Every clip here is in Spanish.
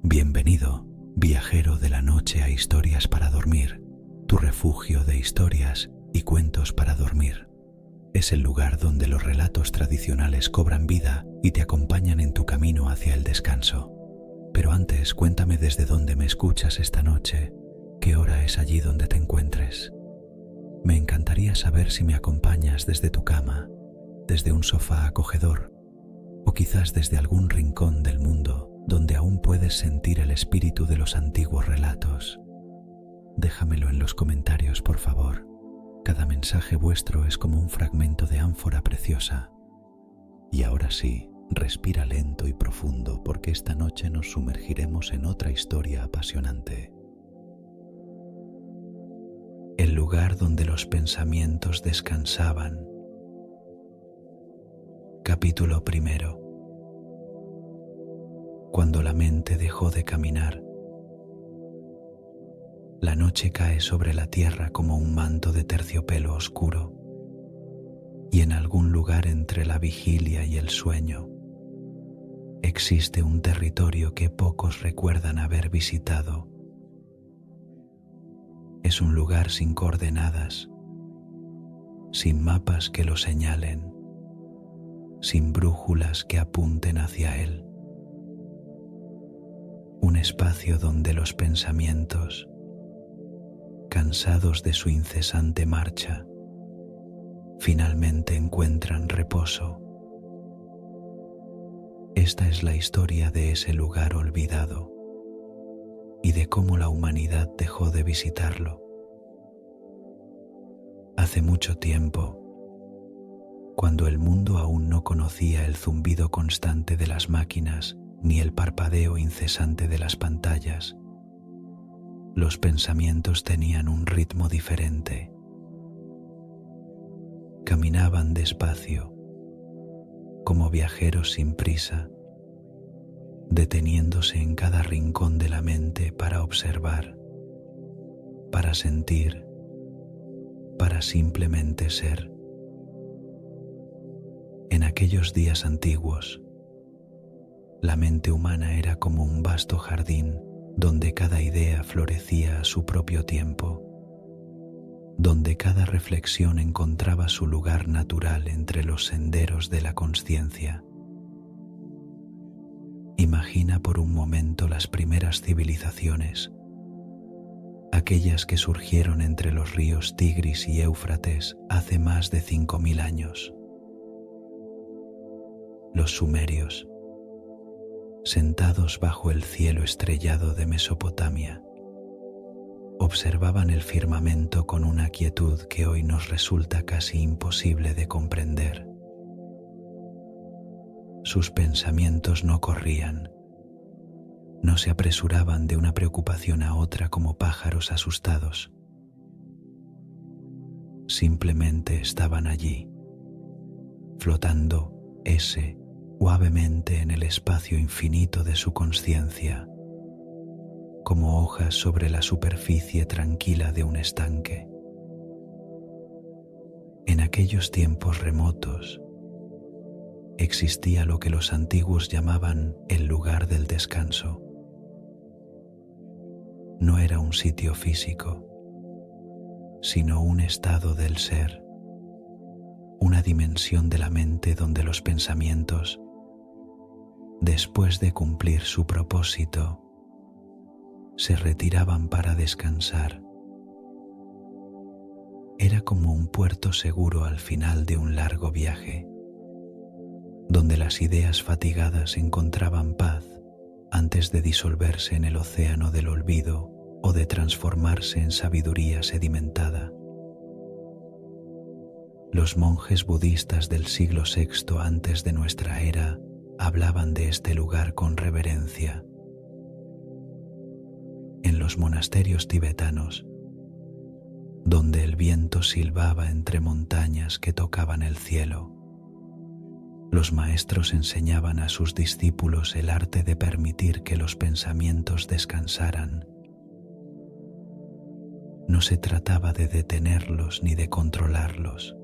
Bienvenido, viajero de la noche a Historias para Dormir, tu refugio de historias y cuentos para dormir. Es el lugar donde los relatos tradicionales cobran vida y te acompañan en tu camino hacia el descanso. Pero antes, cuéntame desde dónde me escuchas esta noche, qué hora es allí donde te encuentres. Me encantaría saber si me acompañas desde tu cama, desde un sofá acogedor, o quizás desde algún rincón del mundo donde aún puedes sentir el espíritu de los antiguos relatos. Déjamelo en los comentarios, por favor. Cada mensaje vuestro es como un fragmento de ánfora preciosa. Y ahora sí, respira lento y profundo porque esta noche nos sumergiremos en otra historia apasionante. El lugar donde los pensamientos descansaban. Capítulo 1. Cuando la mente dejó de caminar. La noche cae sobre la tierra como un manto de terciopelo oscuro, y en algún lugar entre la vigilia y el sueño existe un territorio que pocos recuerdan haber visitado. Es un lugar sin coordenadas, sin mapas que lo señalen, sin brújulas que apunten hacia él. Un espacio donde los pensamientos, cansados de su incesante marcha, finalmente encuentran reposo. Esta es la historia de ese lugar olvidado y de cómo la humanidad dejó de visitarlo. Hace mucho tiempo, cuando el mundo aún no conocía el zumbido constante de las máquinas ni el parpadeo incesante de las pantallas, los pensamientos tenían un ritmo diferente. Caminaban despacio, como viajeros sin prisa, deteniéndose en cada rincón de la mente para observar, para sentir, para simplemente ser. En aquellos días antiguos, la mente humana era como un vasto jardín donde cada idea florecía a su propio tiempo, donde cada reflexión encontraba su lugar natural entre los senderos de la consciencia. Imagina por un momento las primeras civilizaciones, aquellas que surgieron entre los ríos Tigris y Éufrates hace más de 5000 años. Los sumerios, sentados bajo el cielo estrellado de Mesopotamia, observaban el firmamento con una quietud que hoy nos resulta casi imposible de comprender. Sus pensamientos no corrían, no se apresuraban de una preocupación a otra como pájaros asustados. Simplemente estaban allí, flotando suavemente en el espacio infinito de su consciencia, como hojas sobre la superficie tranquila de un estanque. En aquellos tiempos remotos existía lo que los antiguos llamaban el lugar del descanso. No era un sitio físico, sino un estado del ser, una dimensión de la mente donde los pensamientos, después de cumplir su propósito, se retiraban para descansar. Era como un puerto seguro al final de un largo viaje, donde las ideas fatigadas encontraban paz antes de disolverse en el océano del olvido o de transformarse en sabiduría sedimentada. Los monjes budistas del siglo VI antes de nuestra era hablaban de este lugar con reverencia. En los monasterios tibetanos, donde el viento silbaba entre montañas que tocaban el cielo, los maestros enseñaban a sus discípulos el arte de permitir que los pensamientos descansaran. No se trataba de detenerlos ni de controlarlos,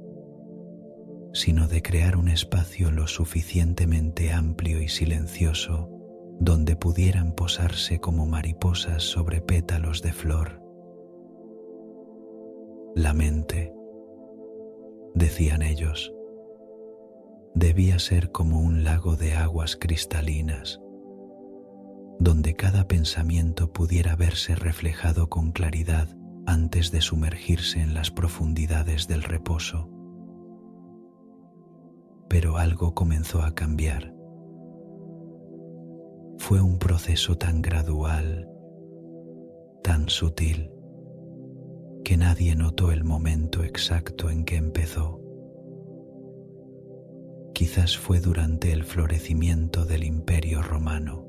sino de crear un espacio lo suficientemente amplio y silencioso donde pudieran posarse como mariposas sobre pétalos de flor. La mente, decían ellos, debía ser como un lago de aguas cristalinas, donde cada pensamiento pudiera verse reflejado con claridad antes de sumergirse en las profundidades del reposo. Pero algo comenzó a cambiar. Fue un proceso tan gradual, tan sutil, que nadie notó el momento exacto en que empezó. Quizás fue durante el florecimiento del Imperio Romano,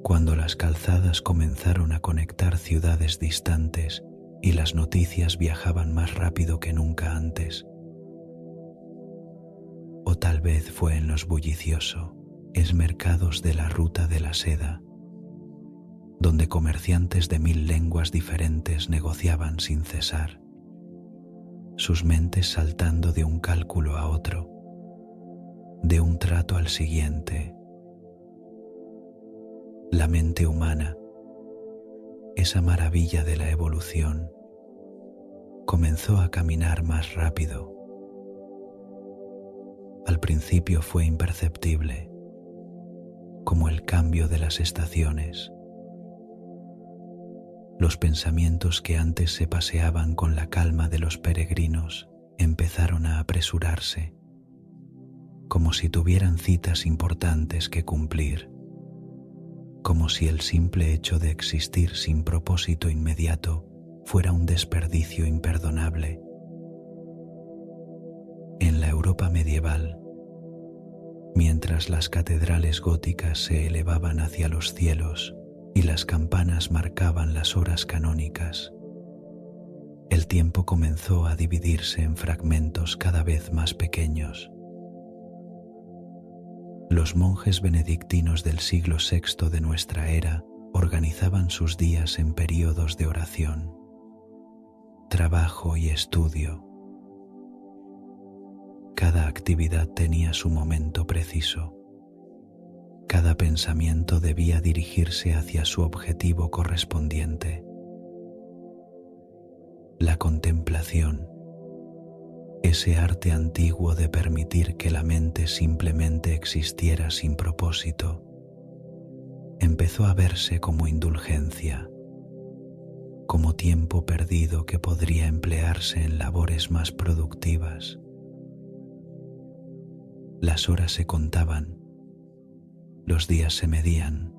cuando las calzadas comenzaron a conectar ciudades distantes y las noticias viajaban más rápido que nunca antes. O tal vez fue en los bulliciosos mercados de la Ruta de la Seda, donde comerciantes de 1000 lenguas diferentes negociaban sin cesar, sus mentes saltando de un cálculo a otro, de un trato al siguiente. La mente humana, esa maravilla de la evolución, comenzó a caminar más rápido. Al principio fue imperceptible, como el cambio de las estaciones. Los pensamientos que antes se paseaban con la calma de los peregrinos empezaron a apresurarse, como si tuvieran citas importantes que cumplir, como si el simple hecho de existir sin propósito inmediato fuera un desperdicio imperdonable. En la Europa medieval, mientras las catedrales góticas se elevaban hacia los cielos y las campanas marcaban las horas canónicas, el tiempo comenzó a dividirse en fragmentos cada vez más pequeños. Los monjes benedictinos del siglo VI de nuestra era organizaban sus días en períodos de oración, trabajo y estudio. Cada actividad tenía su momento preciso. Cada pensamiento debía dirigirse hacia su objetivo correspondiente. La contemplación, ese arte antiguo de permitir que la mente simplemente existiera sin propósito, empezó a verse como indulgencia, como tiempo perdido que podría emplearse en labores más productivas. Las horas se contaban, los días se medían,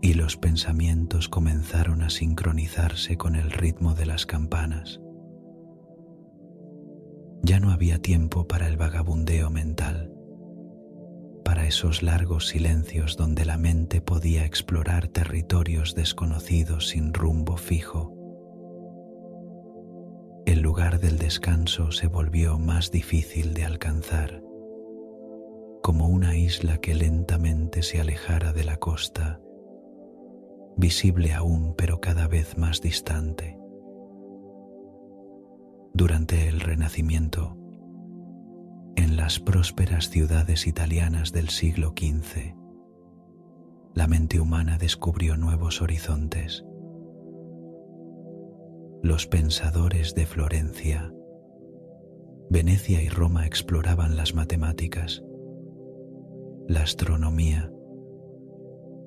y los pensamientos comenzaron a sincronizarse con el ritmo de las campanas. Ya no había tiempo para el vagabundeo mental, para esos largos silencios donde la mente podía explorar territorios desconocidos sin rumbo fijo. El lugar del descanso se volvió más difícil de alcanzar, como una isla que lentamente se alejara de la costa, visible aún pero cada vez más distante. Durante el Renacimiento, en las prósperas ciudades italianas del siglo XV, la mente humana descubrió nuevos horizontes. Los pensadores de Florencia, Venecia y Roma exploraban las matemáticas, la astronomía,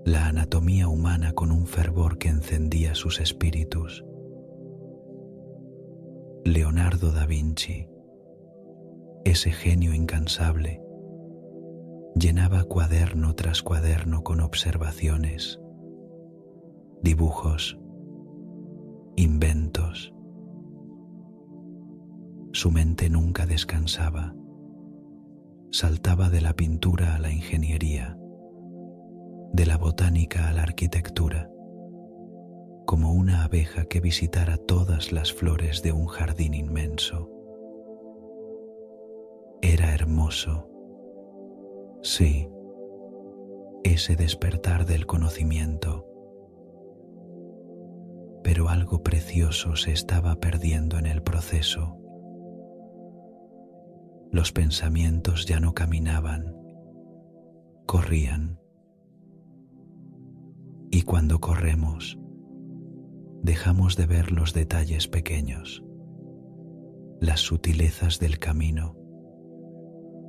la anatomía humana con un fervor que encendía sus espíritus. Leonardo da Vinci, ese genio incansable, llenaba cuaderno tras cuaderno con observaciones, dibujos, inventos. Su mente nunca descansaba, saltaba de la pintura a la ingeniería, de la botánica a la arquitectura, como una abeja que visitara todas las flores de un jardín inmenso. Era hermoso, sí, ese despertar del conocimiento, pero algo precioso se estaba perdiendo en el proceso. Los pensamientos ya no caminaban, corrían, Y cuando corremos, dejamos de ver los detalles pequeños, las sutilezas del camino,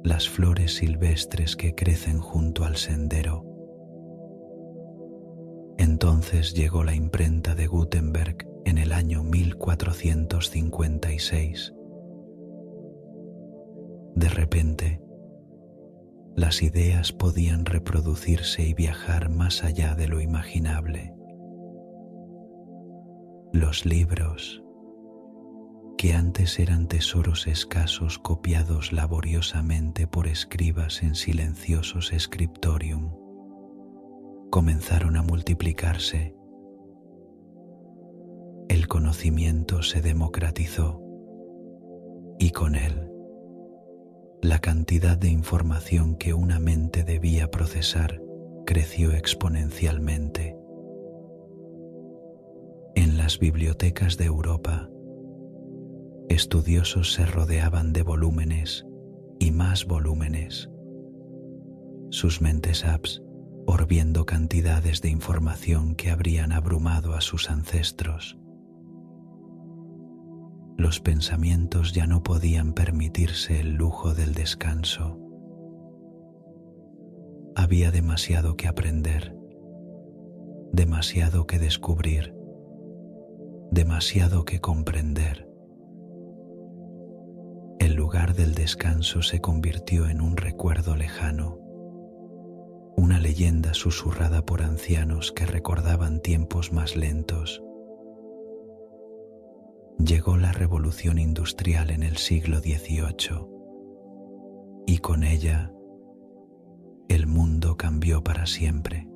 las flores silvestres que crecen junto al sendero. Entonces llegó la imprenta de Gutenberg en el año 1456. De repente, las ideas podían reproducirse y viajar más allá de lo imaginable. Los libros, que antes eran tesoros escasos copiados laboriosamente por escribas en silenciosos scriptorium, comenzaron a multiplicarse. El conocimiento se democratizó y con él la cantidad de información que una mente debía procesar creció exponencialmente. En las bibliotecas de Europa, estudiosos se rodeaban de volúmenes y más volúmenes. Sus mentes absorbiendo cantidades de información que habrían abrumado a sus ancestros. Los pensamientos ya no podían permitirse el lujo del descanso. Había demasiado que aprender, demasiado que descubrir, demasiado que comprender. El lugar del descanso se convirtió en un recuerdo lejano, una leyenda susurrada por ancianos que recordaban tiempos más lentos. Llegó la revolución industrial en el siglo XVIII y con ella el mundo cambió para siempre.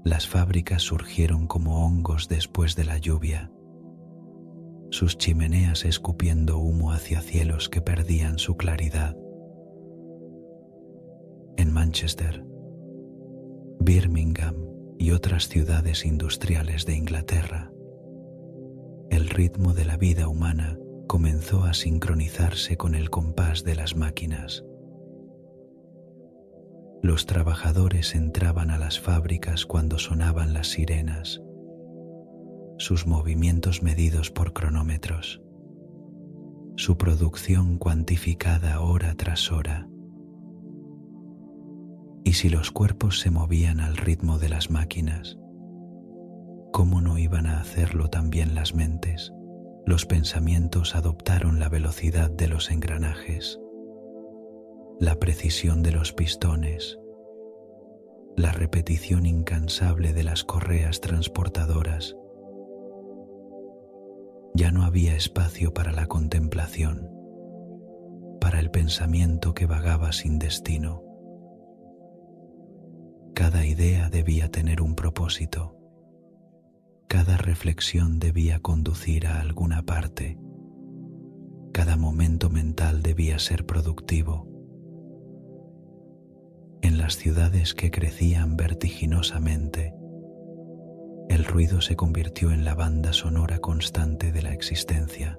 Las fábricas surgieron como hongos después de la lluvia, sus chimeneas escupiendo humo hacia cielos que perdían su claridad. En Manchester, Birmingham y otras ciudades industriales de Inglaterra, el ritmo de la vida humana comenzó a sincronizarse con el compás de las máquinas. Los trabajadores entraban a las fábricas cuando sonaban las sirenas, sus movimientos medidos por cronómetros, su producción cuantificada hora tras hora. Y si los cuerpos se movían al ritmo de las máquinas, ¿cómo no iban a hacerlo también las mentes? Los pensamientos adoptaron la velocidad de los engranajes, la precisión de los pistones, la repetición incansable de las correas transportadoras. Ya no había espacio para la contemplación, para el pensamiento que vagaba sin destino. Cada idea debía tener un propósito. Cada reflexión debía conducir a alguna parte. Cada momento mental debía ser productivo. En las ciudades que crecían vertiginosamente, el ruido se convirtió en la banda sonora constante de la existencia.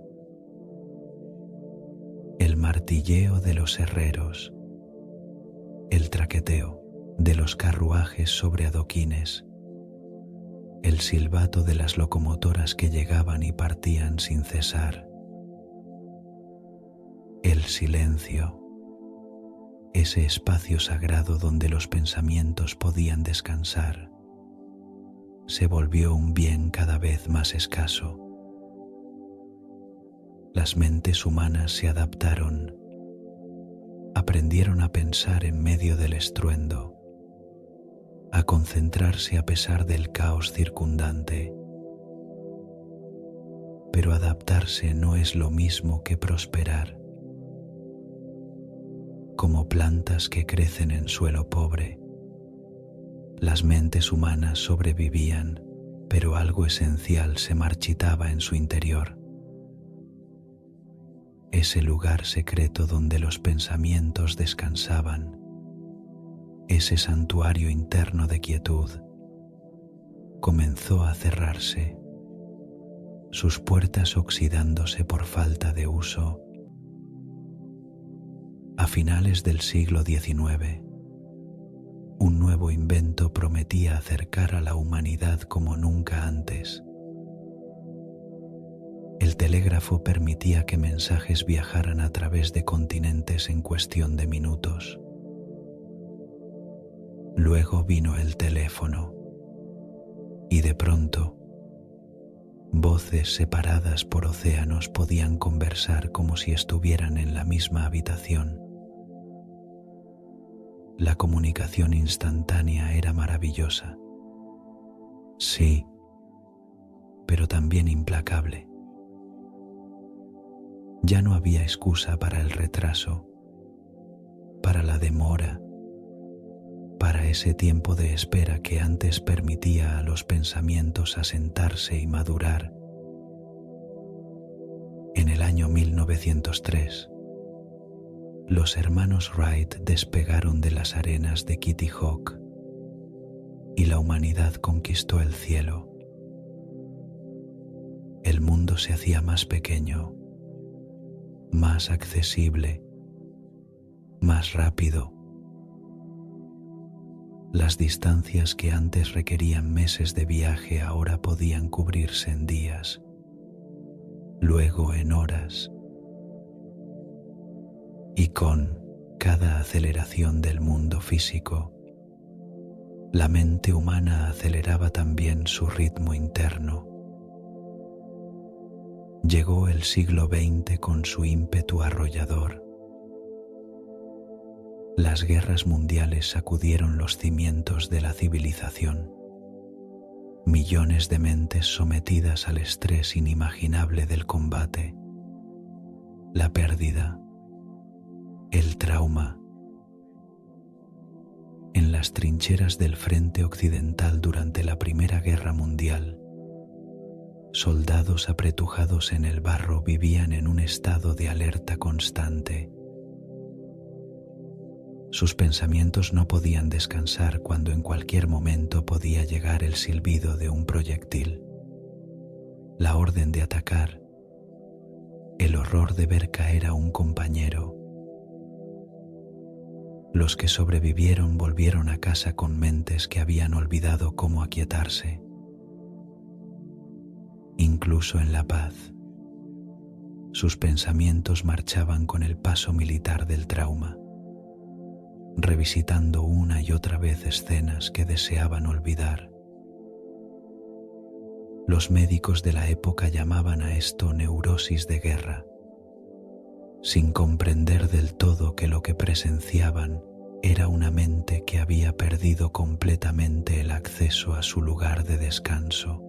El martilleo de los herreros, el traqueteo de los carruajes sobre adoquines, el silbato de las locomotoras que llegaban y partían sin cesar. El silencio, ese espacio sagrado donde los pensamientos podían descansar, se volvió un bien cada vez más escaso. Las mentes humanas se adaptaron, aprendieron a pensar en medio del estruendo, a concentrarse a pesar del caos circundante. Pero adaptarse no es lo mismo que prosperar. Como plantas que crecen en suelo pobre, las mentes humanas sobrevivían, pero algo esencial se marchitaba en su interior. Ese lugar secreto donde los pensamientos descansaban, ese santuario interno de quietud, comenzó a cerrarse, sus puertas oxidándose por falta de uso. A finales del siglo XIX, un nuevo nuevo invento prometía acercar a la humanidad como nunca antes. El telégrafo permitía que mensajes viajaran a través de continentes en cuestión de minutos. Luego vino el teléfono y de pronto voces separadas por océanos podían conversar como si estuvieran en la misma habitación. La comunicación instantánea era maravillosa. Sí, pero también implacable. Ya no había excusa para el retraso, para la demora, para ese tiempo de espera que antes permitía a los pensamientos asentarse y madurar. En el año 1903, los hermanos Wright despegaron de las arenas de Kitty Hawk y la humanidad conquistó el cielo. El mundo se hacía más pequeño, más accesible, más rápido. Las distancias que antes requerían meses de viaje ahora podían cubrirse en días, luego en horas. Y con cada aceleración del mundo físico, la mente humana aceleraba también su ritmo interno. Llegó el siglo XX con su ímpetu arrollador. Las guerras mundiales sacudieron los cimientos de la civilización. Millones de mentes sometidas al estrés inimaginable del combate, la pérdida, el trauma. En las trincheras del frente occidental durante la Primera Guerra Mundial, soldados apretujados en el barro vivían en un estado de alerta constante. Sus pensamientos no podían descansar cuando en cualquier momento podía llegar el silbido de un proyectil, la orden de atacar, el horror de ver caer a un compañero. Los que sobrevivieron volvieron a casa con mentes que habían olvidado cómo aquietarse. Incluso en la paz, sus pensamientos marchaban con el paso militar del trauma, revisitando una y otra vez escenas que deseaban olvidar. Los médicos de la época llamaban a esto neurosis de guerra, sin comprender del todo que lo que presenciaban era una mente que había perdido completamente el acceso a su lugar de descanso.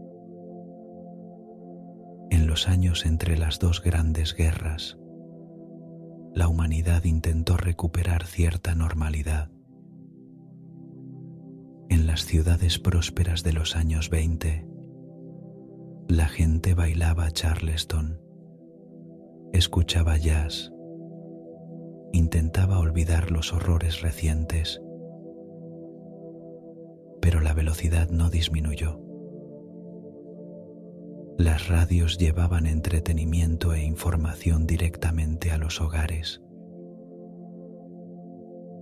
En los años entre las dos grandes guerras, la humanidad intentó recuperar cierta normalidad. En las ciudades prósperas de los años 20, la gente bailaba Charleston, escuchaba jazz, intentaba olvidar los horrores recientes, pero la velocidad no disminuyó. Las radios llevaban entretenimiento e información directamente a los hogares.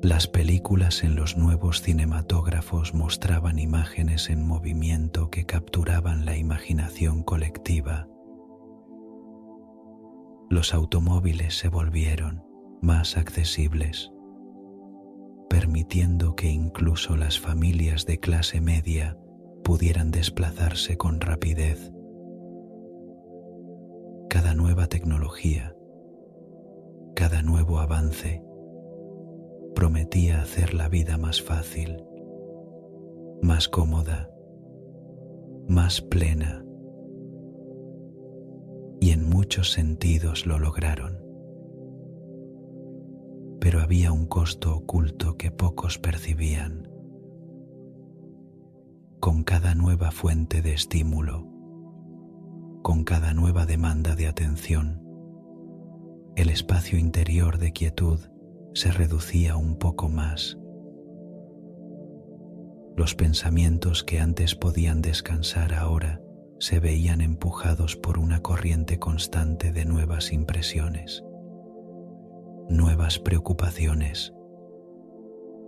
Las películas en los nuevos cinematógrafos mostraban imágenes en movimiento que capturaban la imaginación colectiva. Los automóviles se volvieron más accesibles, permitiendo que incluso las familias de clase media pudieran desplazarse con rapidez. Cada nueva tecnología, cada nuevo avance, prometía hacer la vida más fácil, más cómoda, más plena, y en muchos sentidos lo lograron. Pero había un costo oculto que pocos percibían. Con cada nueva fuente de estímulo, con cada nueva demanda de atención, el espacio interior de quietud se reducía un poco más. Los pensamientos que antes podían descansar ahora se veían empujados por una corriente constante de nuevas impresiones, nuevas preocupaciones,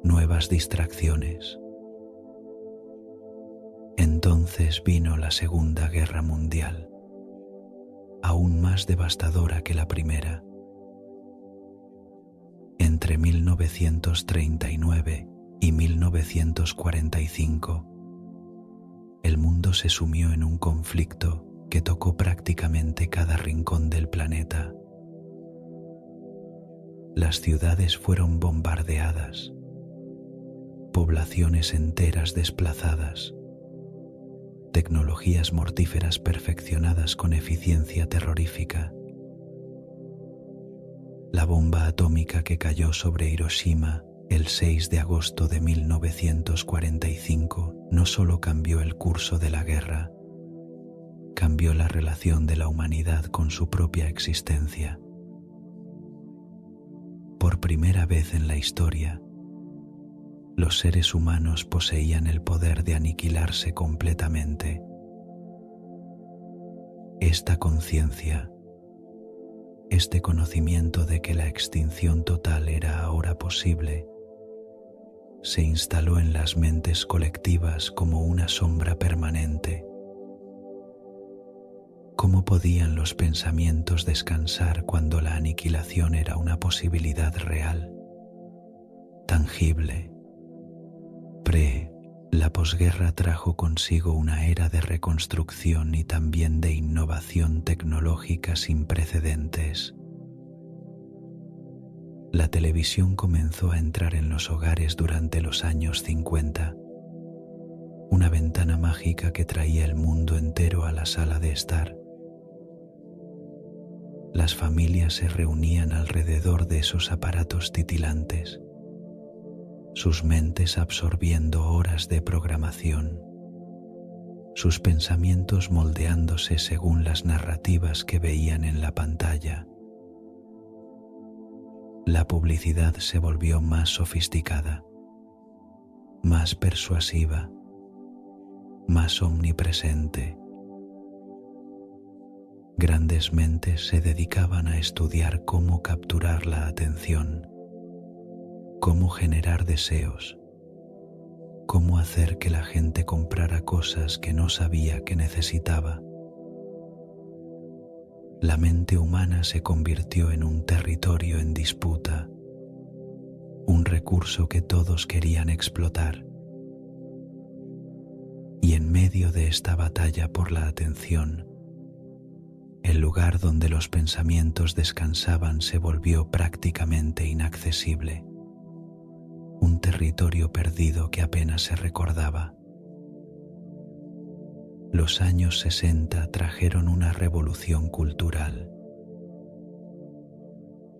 nuevas distracciones. Entonces vino la Segunda Guerra Mundial, aún más devastadora que la primera. Entre 1939 y 1945, el mundo se sumió en un conflicto que tocó prácticamente cada rincón del planeta. Las ciudades fueron bombardeadas, poblaciones enteras desplazadas, tecnologías mortíferas perfeccionadas con eficiencia terrorífica. La bomba atómica que cayó sobre Hiroshima el 6 de agosto de 1945 no solo cambió el curso de la guerra, cambió la relación de la humanidad con su propia existencia. Por primera vez en la historia, los seres humanos poseían el poder de aniquilarse completamente. Esta conciencia, este conocimiento de que la extinción total era ahora posible, se instaló en las mentes colectivas como una sombra permanente. ¿Cómo podían los pensamientos descansar cuando la aniquilación era una posibilidad real, tangible? La posguerra trajo consigo una era de reconstrucción y también de innovación tecnológica sin precedentes. La televisión comenzó a entrar en los hogares durante los años 50, una ventana mágica que traía el mundo entero a la sala de estar. Las familias se reunían alrededor de esos aparatos titilantes, sus mentes absorbiendo horas de programación, sus pensamientos moldeándose según las narrativas que veían en la pantalla. La publicidad se volvió más sofisticada, más persuasiva, más omnipresente. Grandes mentes se dedicaban a estudiar cómo capturar la atención, cómo generar deseos, cómo hacer que la gente comprara cosas que no sabía que necesitaba. La mente humana se convirtió en un territorio en disputa, un recurso que todos querían explotar. Y en medio de esta batalla por la atención, el lugar donde los pensamientos descansaban se volvió prácticamente inaccesible, un territorio perdido que apenas se recordaba. Los años 60 trajeron una revolución cultural.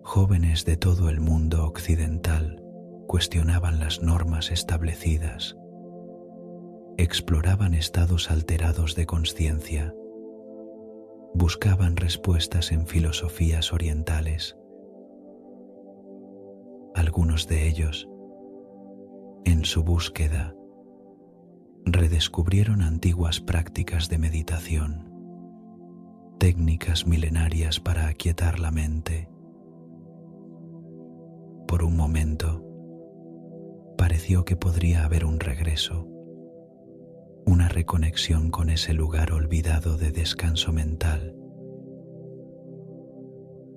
Jóvenes de todo el mundo occidental cuestionaban las normas establecidas, exploraban estados alterados de conciencia, buscaban respuestas en filosofías orientales. Algunos de ellos, en su búsqueda, redescubrieron antiguas prácticas de meditación, técnicas milenarias para aquietar la mente. Por un momento, pareció que podría haber un regreso, una reconexión con ese lugar olvidado de descanso mental.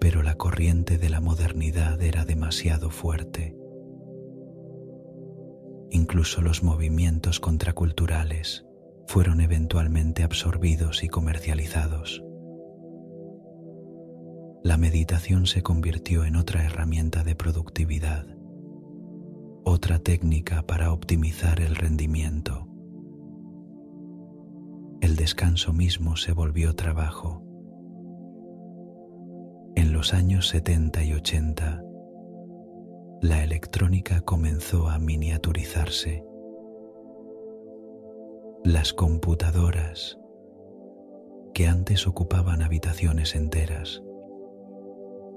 Pero la corriente de la modernidad era demasiado fuerte. Incluso los movimientos contraculturales fueron eventualmente absorbidos y comercializados. La meditación se convirtió en otra herramienta de productividad, otra técnica para optimizar el rendimiento. El descanso mismo se volvió trabajo. En los años 70 y 80, la electrónica comenzó a miniaturizarse. Las computadoras, que antes ocupaban habitaciones enteras,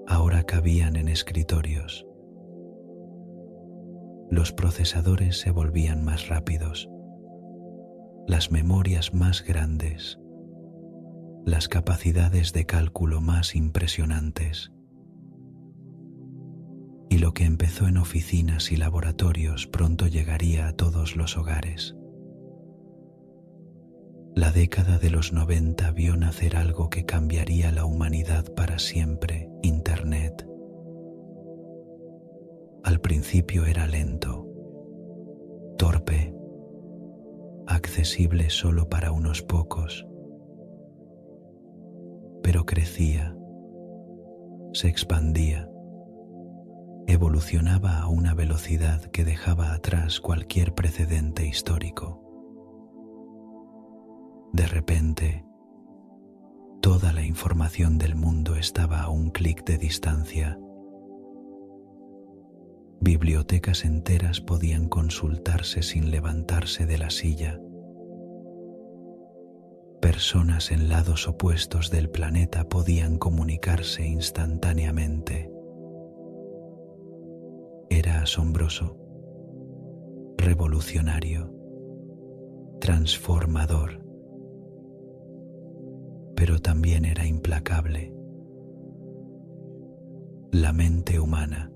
ahora cabían en escritorios. Los procesadores se volvían más rápidos, las memorias más grandes, las capacidades de cálculo más impresionantes. Y lo que empezó en oficinas y laboratorios pronto llegaría a todos los hogares. La década de los 90 vio nacer algo que cambiaría la humanidad para siempre: Internet. Al principio era lento, torpe, accesible solo para unos pocos, pero crecía, se expandía, evolucionaba a una velocidad que dejaba atrás cualquier precedente histórico. De repente, toda la información del mundo estaba a un clic de distancia. Bibliotecas enteras podían consultarse sin levantarse de la silla. Personas en lados opuestos del planeta podían comunicarse instantáneamente. Era asombroso, revolucionario, transformador, pero también era implacable. La mente humana,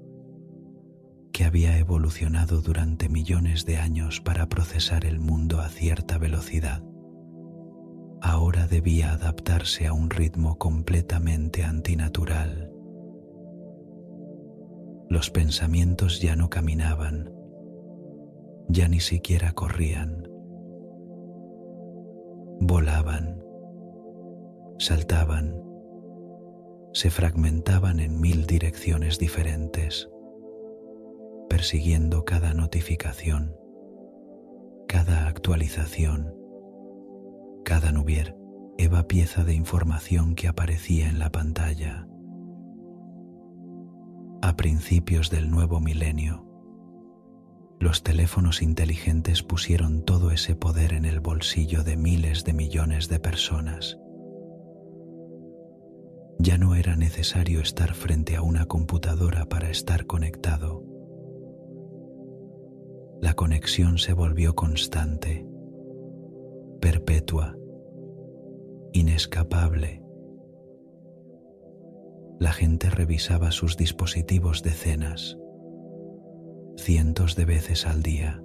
que había evolucionado durante millones de años para procesar el mundo a cierta velocidad, ahora debía adaptarse a un ritmo completamente antinatural. Los pensamientos ya no caminaban, ya ni siquiera corrían. Volaban, saltaban, se fragmentaban en 1000 direcciones diferentes, persiguiendo cada notificación, cada actualización, cada nueva pieza de información que aparecía en la pantalla. A principios del nuevo milenio, los teléfonos inteligentes pusieron todo ese poder en el bolsillo de miles de millones de personas. Ya no era necesario estar frente a una computadora para estar conectado. La conexión se volvió constante, perpetua, inescapable. La gente revisaba sus dispositivos decenas, cientos de veces al día,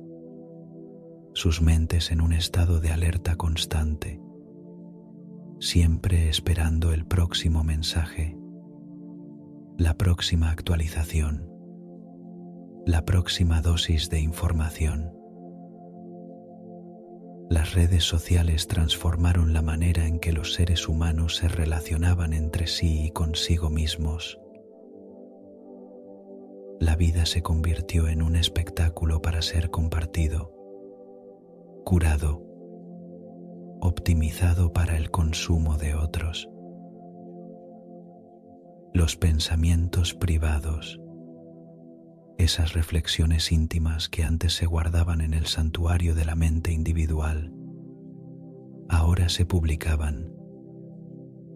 sus mentes en un estado de alerta constante, siempre esperando el próximo mensaje, la próxima actualización, la próxima dosis de información. Las redes sociales transformaron la manera en que los seres humanos se relacionaban entre sí y consigo mismos. La vida se convirtió en un espectáculo para ser compartido, curado, optimizado para el consumo de otros. Los pensamientos privados, esas reflexiones íntimas que antes se guardaban en el santuario de la mente individual, ahora se publicaban,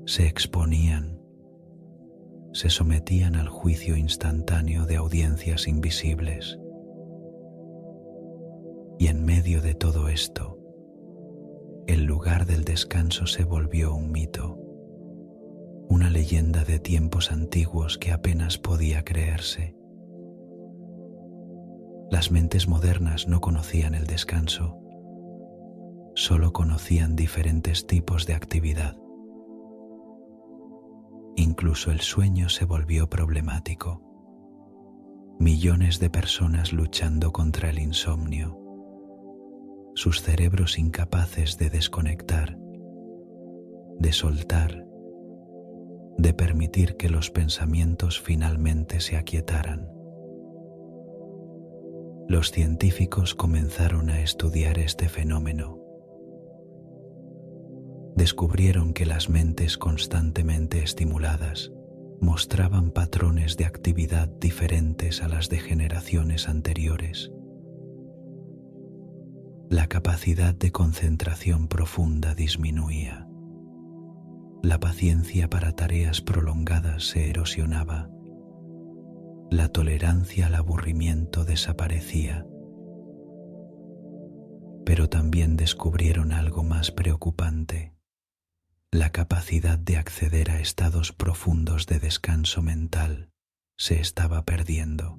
se exponían, se sometían al juicio instantáneo de audiencias invisibles. Y en medio de todo esto, el lugar del descanso se volvió un mito, una leyenda de tiempos antiguos que apenas podía creerse. Las mentes modernas no conocían el descanso, solo conocían diferentes tipos de actividad. Incluso el sueño se volvió problemático. Millones de personas luchando contra el insomnio, sus cerebros incapaces de desconectar, de soltar, de permitir que los pensamientos finalmente se aquietaran. Los científicos comenzaron a estudiar este fenómeno. Descubrieron que las mentes constantemente estimuladas mostraban patrones de actividad diferentes a las de generaciones anteriores. La capacidad de concentración profunda disminuía. La paciencia para tareas prolongadas se erosionaba. La tolerancia al aburrimiento desaparecía. Pero también descubrieron algo más preocupante: la capacidad de acceder a estados profundos de descanso mental se estaba perdiendo.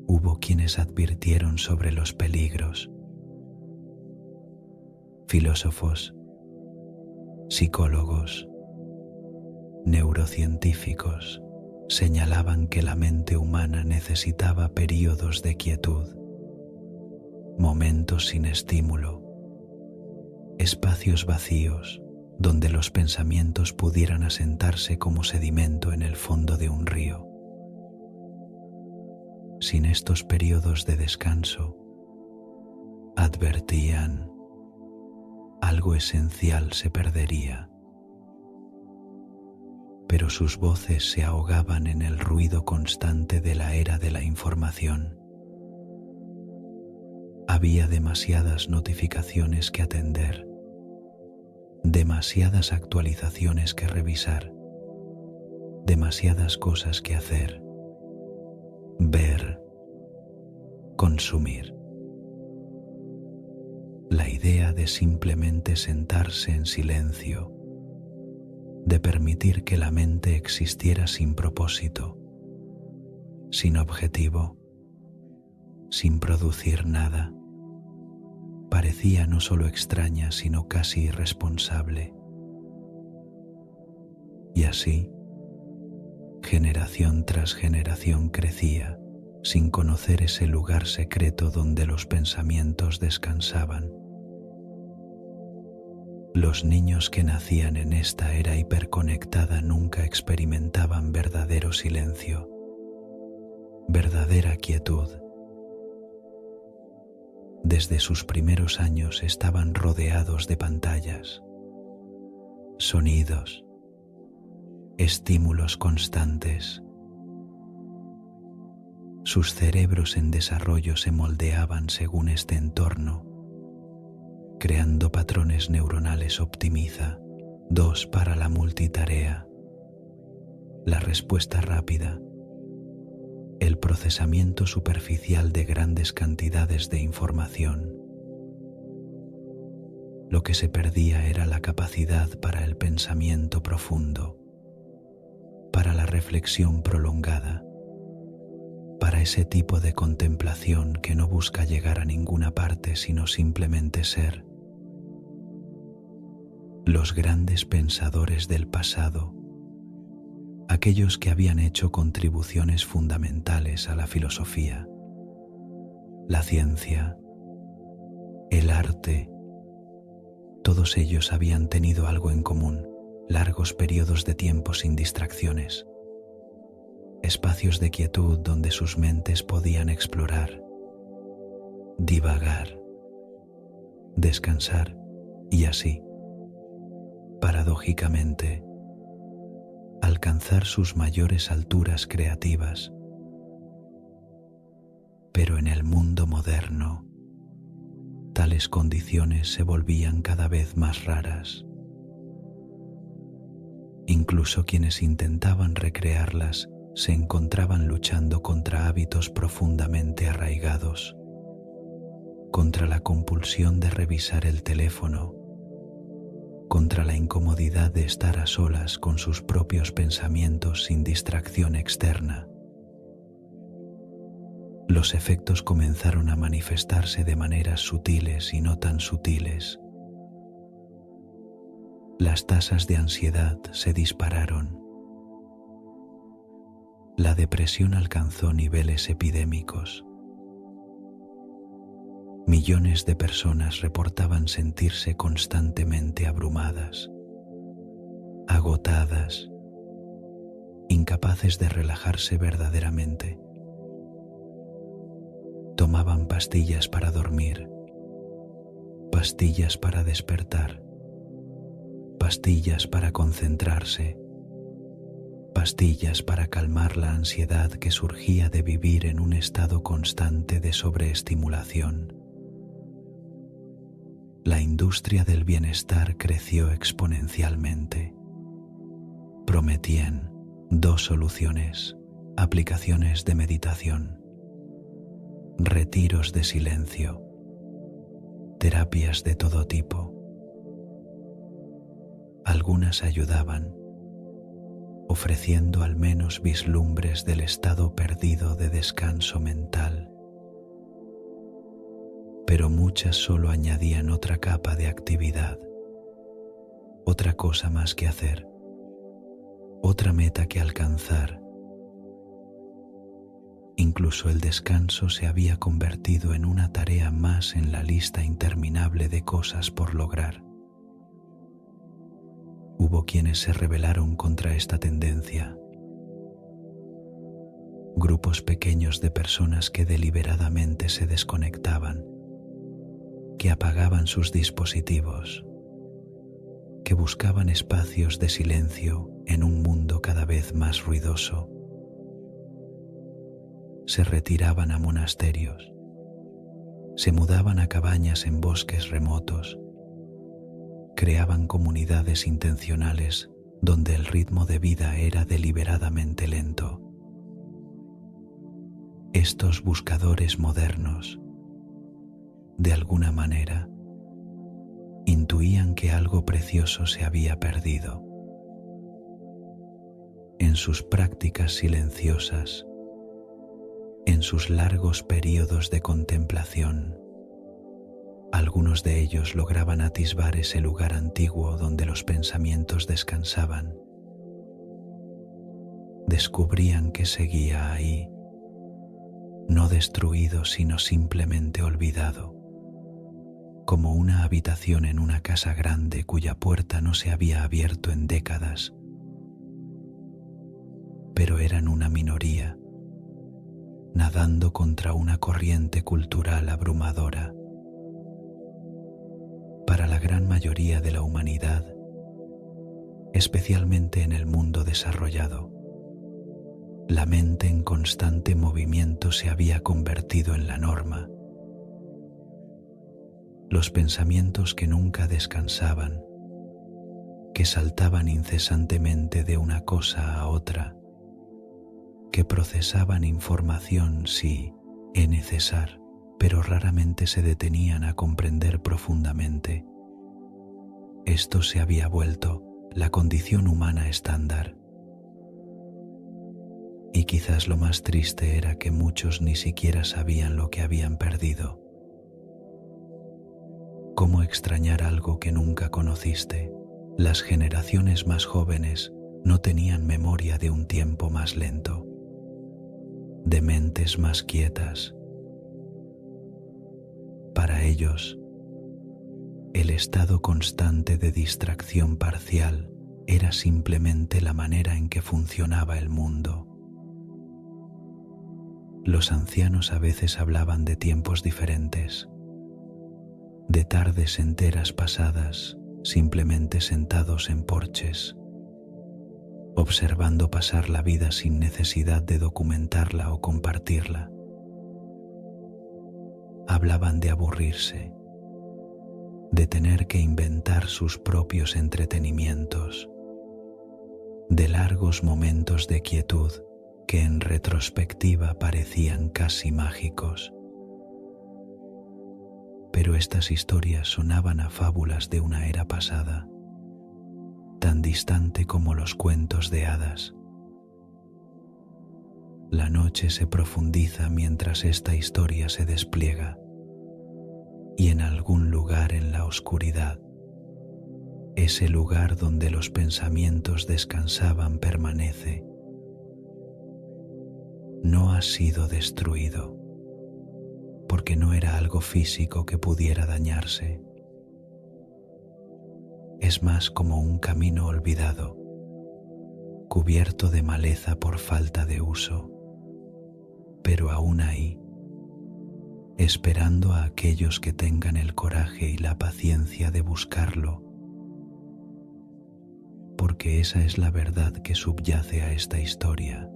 Hubo quienes advirtieron sobre los peligros. Filósofos, psicólogos, neurocientíficos señalaban que la mente humana necesitaba períodos de quietud, momentos sin estímulo, espacios vacíos donde los pensamientos pudieran asentarse como sedimento en el fondo de un río. Sin estos períodos de descanso, advertían, algo esencial se perdería. Pero sus voces se ahogaban en el ruido constante de la era de la información. Había demasiadas notificaciones que atender, demasiadas actualizaciones que revisar, demasiadas cosas que hacer, ver, consumir. La idea de simplemente sentarse en silencio, de permitir que la mente existiera sin propósito, sin objetivo, sin producir nada, parecía no solo extraña, sino casi irresponsable. Y así, generación tras generación crecía, sin conocer ese lugar secreto donde los pensamientos descansaban. Los niños que nacían en esta era hiperconectada nunca experimentaban verdadero silencio, verdadera quietud. Desde sus primeros años estaban rodeados de pantallas, sonidos, estímulos constantes. Sus cerebros en desarrollo se moldeaban según este entorno, creando patrones neuronales. Optimiza. 2. Para la multitarea. La respuesta rápida. El procesamiento superficial de grandes cantidades de información. Lo que se perdía era la capacidad para el pensamiento profundo, para la reflexión prolongada, para ese tipo de contemplación que no busca llegar a ninguna parte sino simplemente ser. Los grandes pensadores del pasado, aquellos que habían hecho contribuciones fundamentales a la filosofía, la ciencia, el arte, todos ellos habían tenido algo en común: largos periodos de tiempo sin distracciones, espacios de quietud donde sus mentes podían explorar, divagar, descansar y así, paradójicamente, alcanzar sus mayores alturas creativas. Pero en el mundo moderno, tales condiciones se volvían cada vez más raras. Incluso quienes intentaban recrearlas se encontraban luchando contra hábitos profundamente arraigados, contra la compulsión de revisar el teléfono, contra la incomodidad de estar a solas con sus propios pensamientos sin distracción externa. Los efectos comenzaron a manifestarse de maneras sutiles y no tan sutiles. Las tasas de ansiedad se dispararon. La depresión alcanzó niveles epidémicos. Millones de personas reportaban sentirse constantemente abrumadas, agotadas, incapaces de relajarse verdaderamente. Tomaban pastillas para dormir, pastillas para despertar, pastillas para concentrarse, pastillas para calmar la ansiedad que surgía de vivir en un estado constante de sobreestimulación. La industria del bienestar creció exponencialmente. Prometían 2 soluciones: aplicaciones de meditación, retiros de silencio, terapias de todo tipo. Algunas ayudaban, ofreciendo al menos vislumbres del estado perdido de descanso mental. pero muchas solo añadían otra capa de actividad, otra cosa más que hacer, otra meta que alcanzar. Incluso el descanso se había convertido en una tarea más en la lista interminable de cosas por lograr. Hubo quienes se rebelaron contra esta tendencia. Grupos pequeños de personas que deliberadamente se desconectaban, que apagaban sus dispositivos, que buscaban espacios de silencio en un mundo cada vez más ruidoso. Se retiraban a monasterios, se mudaban a cabañas en bosques remotos, creaban comunidades intencionales donde el ritmo de vida era deliberadamente lento. Estos buscadores modernos, de alguna manera, intuían que algo precioso se había perdido. En sus prácticas silenciosas, en sus largos períodos de contemplación, algunos de ellos lograban atisbar ese lugar antiguo donde los pensamientos descansaban. Descubrían que seguía ahí, no destruido sino simplemente olvidado, como una habitación en una casa grande cuya puerta no se había abierto en décadas. Pero eran una minoría, nadando contra una corriente cultural abrumadora. Para la gran mayoría de la humanidad, especialmente en el mundo desarrollado, la mente en constante movimiento se había convertido en la norma. Los pensamientos que nunca descansaban, que saltaban incesantemente de una cosa a otra, que procesaban información sí, es necesario, pero raramente se detenían a comprender profundamente. Esto se había vuelto la condición humana estándar. Y quizás lo más triste era que muchos ni siquiera sabían lo que habían perdido. ¿Cómo extrañar algo que nunca conociste? Las generaciones más jóvenes no tenían memoria de un tiempo más lento, de mentes más quietas. Para ellos, el estado constante de distracción parcial era simplemente la manera en que funcionaba el mundo. Los ancianos a veces hablaban de tiempos diferentes, de tardes enteras pasadas simplemente sentados en porches, observando pasar la vida sin necesidad de documentarla o compartirla. Hablaban de aburrirse, de tener que inventar sus propios entretenimientos, de largos momentos de quietud que en retrospectiva parecían casi mágicos. Pero estas historias sonaban a fábulas de una era pasada, tan distante como los cuentos de hadas. La noche se profundiza mientras esta historia se despliega, y en algún lugar en la oscuridad, ese lugar donde los pensamientos descansaban permanece. No ha sido destruido, porque no era algo físico que pudiera dañarse. Es más como un camino olvidado, cubierto de maleza por falta de uso, pero aún ahí, esperando a aquellos que tengan el coraje y la paciencia de buscarlo, porque esa es la verdad que subyace a esta historia.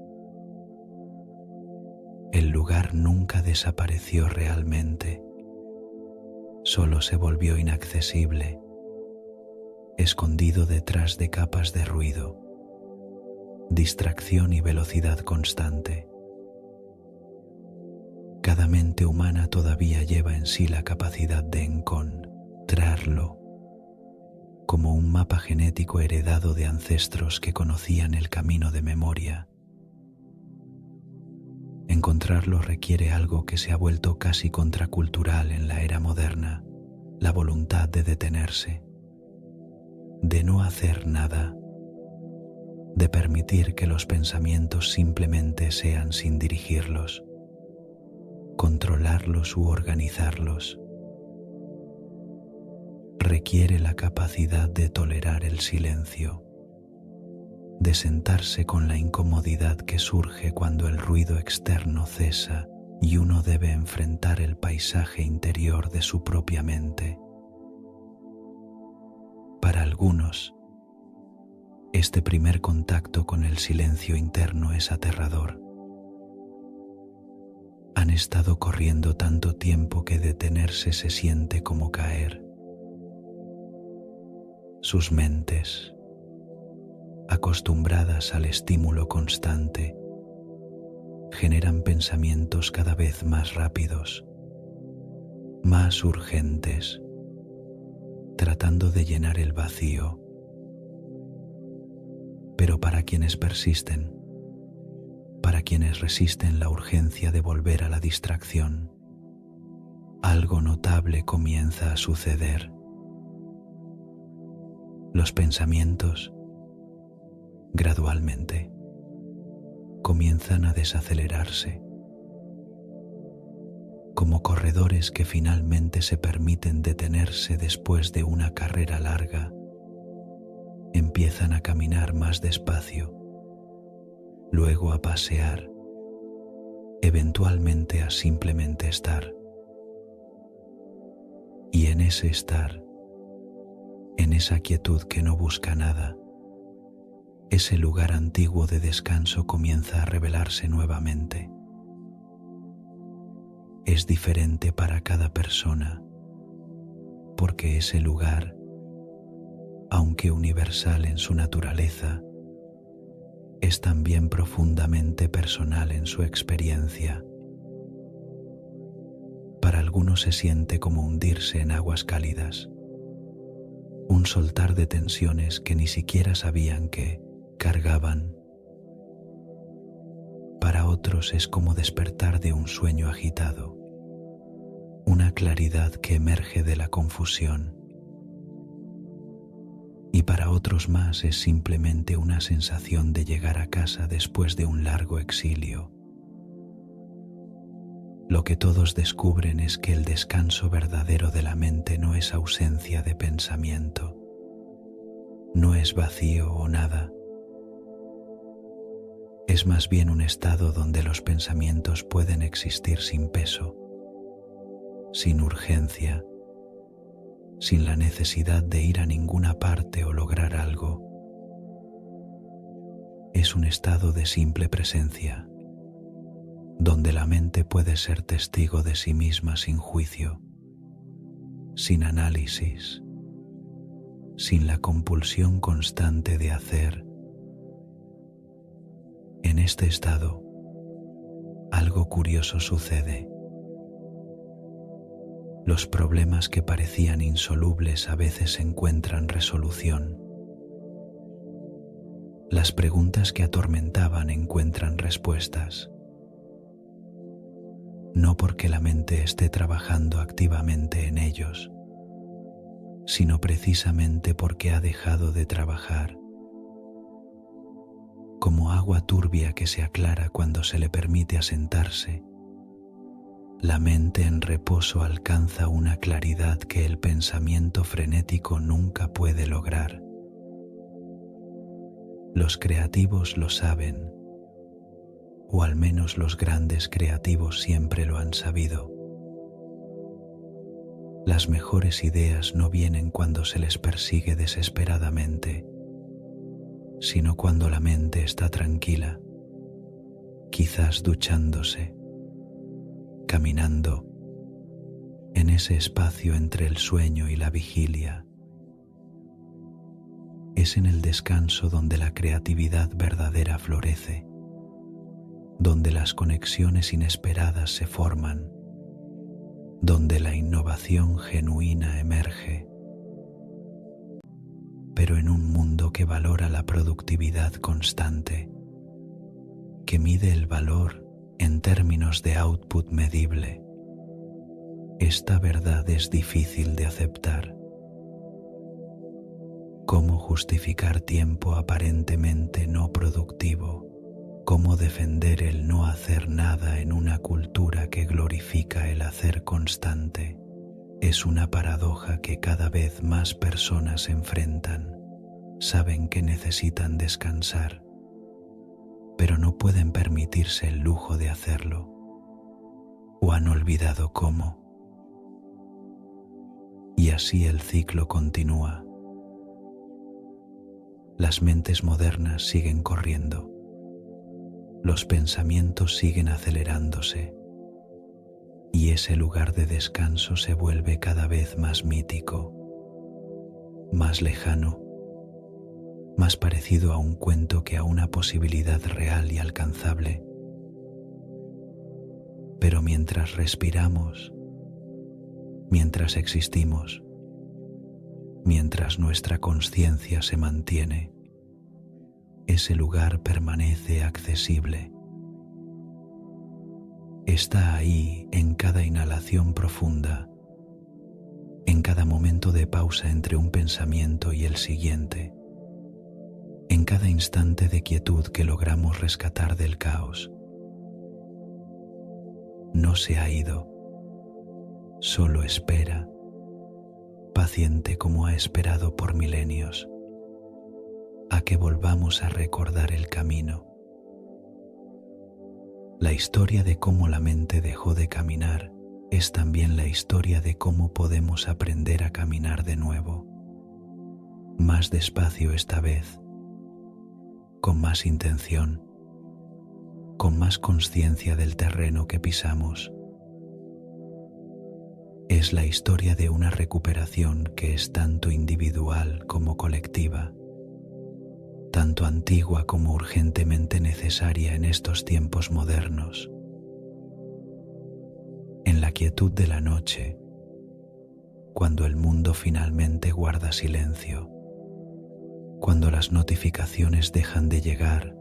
El lugar nunca desapareció realmente, solo se volvió inaccesible, escondido detrás de capas de ruido, distracción y velocidad constante. Cada mente humana todavía lleva en sí la capacidad de encontrarlo, como un mapa genético heredado de ancestros que conocían el camino de memoria. Encontrarlo requiere algo que se ha vuelto casi contracultural en la era moderna: la voluntad de detenerse, de no hacer nada, de permitir que los pensamientos simplemente sean sin dirigirlos, controlarlos u organizarlos. Requiere la capacidad de tolerar el silencio, de sentarse con la incomodidad que surge cuando el ruido externo cesa y uno debe enfrentar el paisaje interior de su propia mente. Para algunos, este primer contacto con el silencio interno es aterrador. Han estado corriendo tanto tiempo que detenerse se siente como caer. Sus mentes, acostumbradas al estímulo constante, generan pensamientos cada vez más rápidos, más urgentes, tratando de llenar el vacío. Pero para quienes persisten, para quienes resisten la urgencia de volver a la distracción, algo notable comienza a suceder. Los pensamientos, gradualmente, comienzan a desacelerarse, como corredores que finalmente se permiten detenerse después de una carrera larga. Empiezan a caminar más despacio, luego a pasear, eventualmente a simplemente estar. Y en ese estar, en esa quietud que no busca nada, ese lugar antiguo de descanso comienza a revelarse nuevamente. Es diferente para cada persona, porque ese lugar, aunque universal en su naturaleza, es también profundamente personal en su experiencia. Para algunos se siente como hundirse en aguas cálidas, un soltar de tensiones que ni siquiera sabían que cargaban. Para otros es como despertar de un sueño agitado, una claridad que emerge de la confusión. Y para otros más es simplemente una sensación de llegar a casa después de un largo exilio. Lo que todos descubren es que el descanso verdadero de la mente no es ausencia de pensamiento, no es vacío o nada. Es más bien un estado donde los pensamientos pueden existir sin peso, sin urgencia, sin la necesidad de ir a ninguna parte o lograr algo. Es un estado de simple presencia, donde la mente puede ser testigo de sí misma sin juicio, sin análisis, sin la compulsión constante de hacer. En este estado, algo curioso sucede. Los problemas que parecían insolubles a veces encuentran resolución. Las preguntas que atormentaban encuentran respuestas. No porque la mente esté trabajando activamente en ellos, sino precisamente porque ha dejado de trabajar. Como agua turbia que se aclara cuando se le permite asentarse, la mente en reposo alcanza una claridad que el pensamiento frenético nunca puede lograr. Los creativos lo saben, o al menos los grandes creativos siempre lo han sabido. Las mejores ideas no vienen cuando se les persigue desesperadamente, sino cuando la mente está tranquila, quizás duchándose, caminando en ese espacio entre el sueño y la vigilia. Es en el descanso donde la creatividad verdadera florece, donde las conexiones inesperadas se forman, donde la innovación genuina emerge. Pero en un mundo que valora la productividad constante, que mide el valor en términos de output medible. Esta verdad es difícil de aceptar. ¿Cómo justificar tiempo aparentemente no productivo? ¿Cómo defender el no hacer nada en una cultura que glorifica el hacer constante? Es una paradoja que cada vez más personas enfrentan. Saben que necesitan descansar, pero no pueden permitirse el lujo de hacerlo, o han olvidado cómo. Y así el ciclo continúa. Las mentes modernas siguen corriendo. Los pensamientos siguen acelerándose. Y ese lugar de descanso se vuelve cada vez más mítico, más lejano, más parecido a un cuento que a una posibilidad real y alcanzable. Pero mientras respiramos, mientras existimos, mientras nuestra conciencia se mantiene, ese lugar permanece accesible. Está ahí en cada inhalación profunda, en cada momento de pausa entre un pensamiento y el siguiente, en cada instante de quietud que logramos rescatar del caos. No se ha ido, solo espera, paciente como ha esperado por milenios, a que volvamos a recordar el camino. La historia de cómo la mente dejó de caminar es también la historia de cómo podemos aprender a caminar de nuevo, más despacio esta vez, con más intención, con más conciencia del terreno que pisamos. Es la historia de una recuperación que es tanto individual como colectiva, tanto antigua como urgentemente necesaria en estos tiempos modernos. En la quietud de la noche, cuando el mundo finalmente guarda silencio, cuando las notificaciones dejan de llegar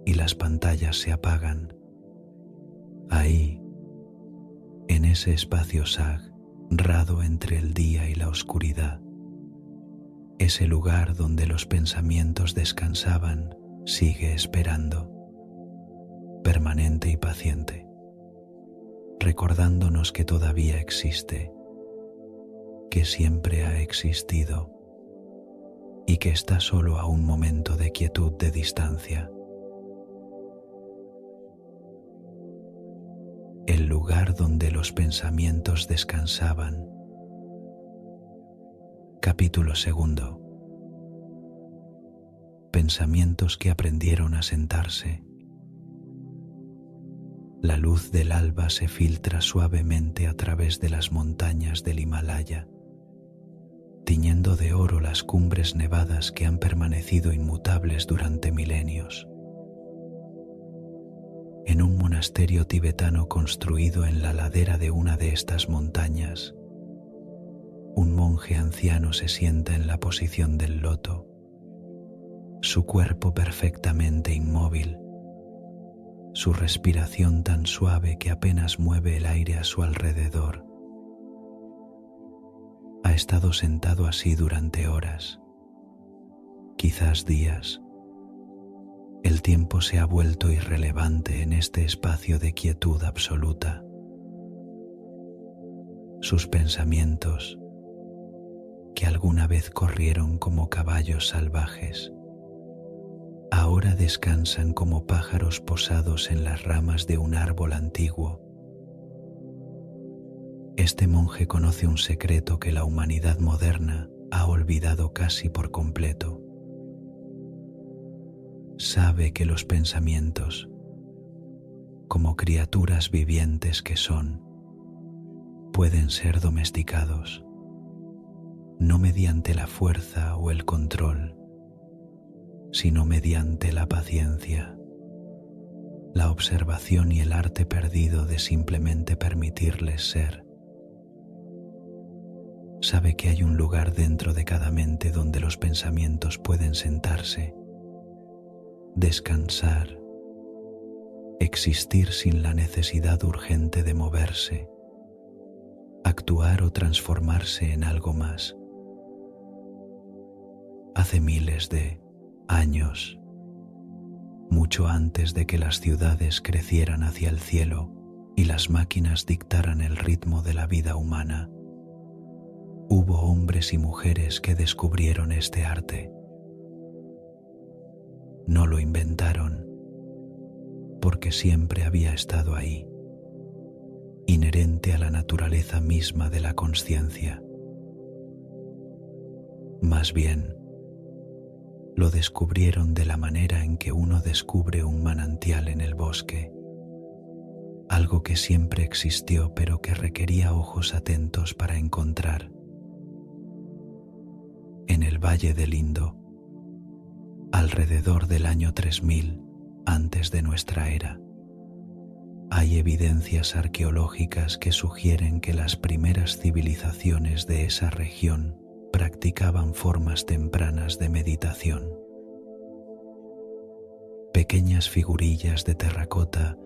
y las pantallas se apagan, ahí, en ese espacio sagrado entre el día y la oscuridad, ese lugar donde los pensamientos descansaban sigue esperando, permanente y paciente, recordándonos que todavía existe, que siempre ha existido y que está solo a un momento de quietud de distancia. El lugar donde los pensamientos descansaban. Capítulo 2. Pensamientos que aprendieron a sentarse. La luz del alba se filtra suavemente a través de las montañas del Himalaya, tiñendo de oro las cumbres nevadas que han permanecido inmutables durante milenios. En un monasterio tibetano construido en la ladera de una de estas montañas, un monje anciano se sienta en la posición del loto, su cuerpo perfectamente inmóvil, su respiración tan suave que apenas mueve el aire a su alrededor. Ha estado sentado así durante horas, quizás días. El tiempo se ha vuelto irrelevante en este espacio de quietud absoluta. Sus pensamientos, que alguna vez corrieron como caballos salvajes, ahora descansan como pájaros posados en las ramas de un árbol antiguo. Este monje conoce un secreto que la humanidad moderna ha olvidado casi por completo. Sabe que los pensamientos, como criaturas vivientes que son, pueden ser domesticados, no mediante la fuerza o el control, sino mediante la paciencia, la observación y el arte perdido de simplemente permitirles ser. Sabe que hay un lugar dentro de cada mente donde los pensamientos pueden sentarse, descansar, existir sin la necesidad urgente de moverse, actuar o transformarse en algo más. Hace miles de años, mucho antes de que las ciudades crecieran hacia el cielo y las máquinas dictaran el ritmo de la vida humana, hubo hombres y mujeres que descubrieron este arte. No lo inventaron, porque siempre había estado ahí, inherente a la naturaleza misma de la consciencia. Más bien, lo descubrieron de la manera en que uno descubre un manantial en el bosque, algo que siempre existió pero que requería ojos atentos para encontrar. En el Valle del Indo, alrededor del año 3000 antes de nuestra era, hay evidencias arqueológicas que sugieren que las primeras civilizaciones de esa región practicaban formas tempranas de meditación. Pequeñas figurillas de terracota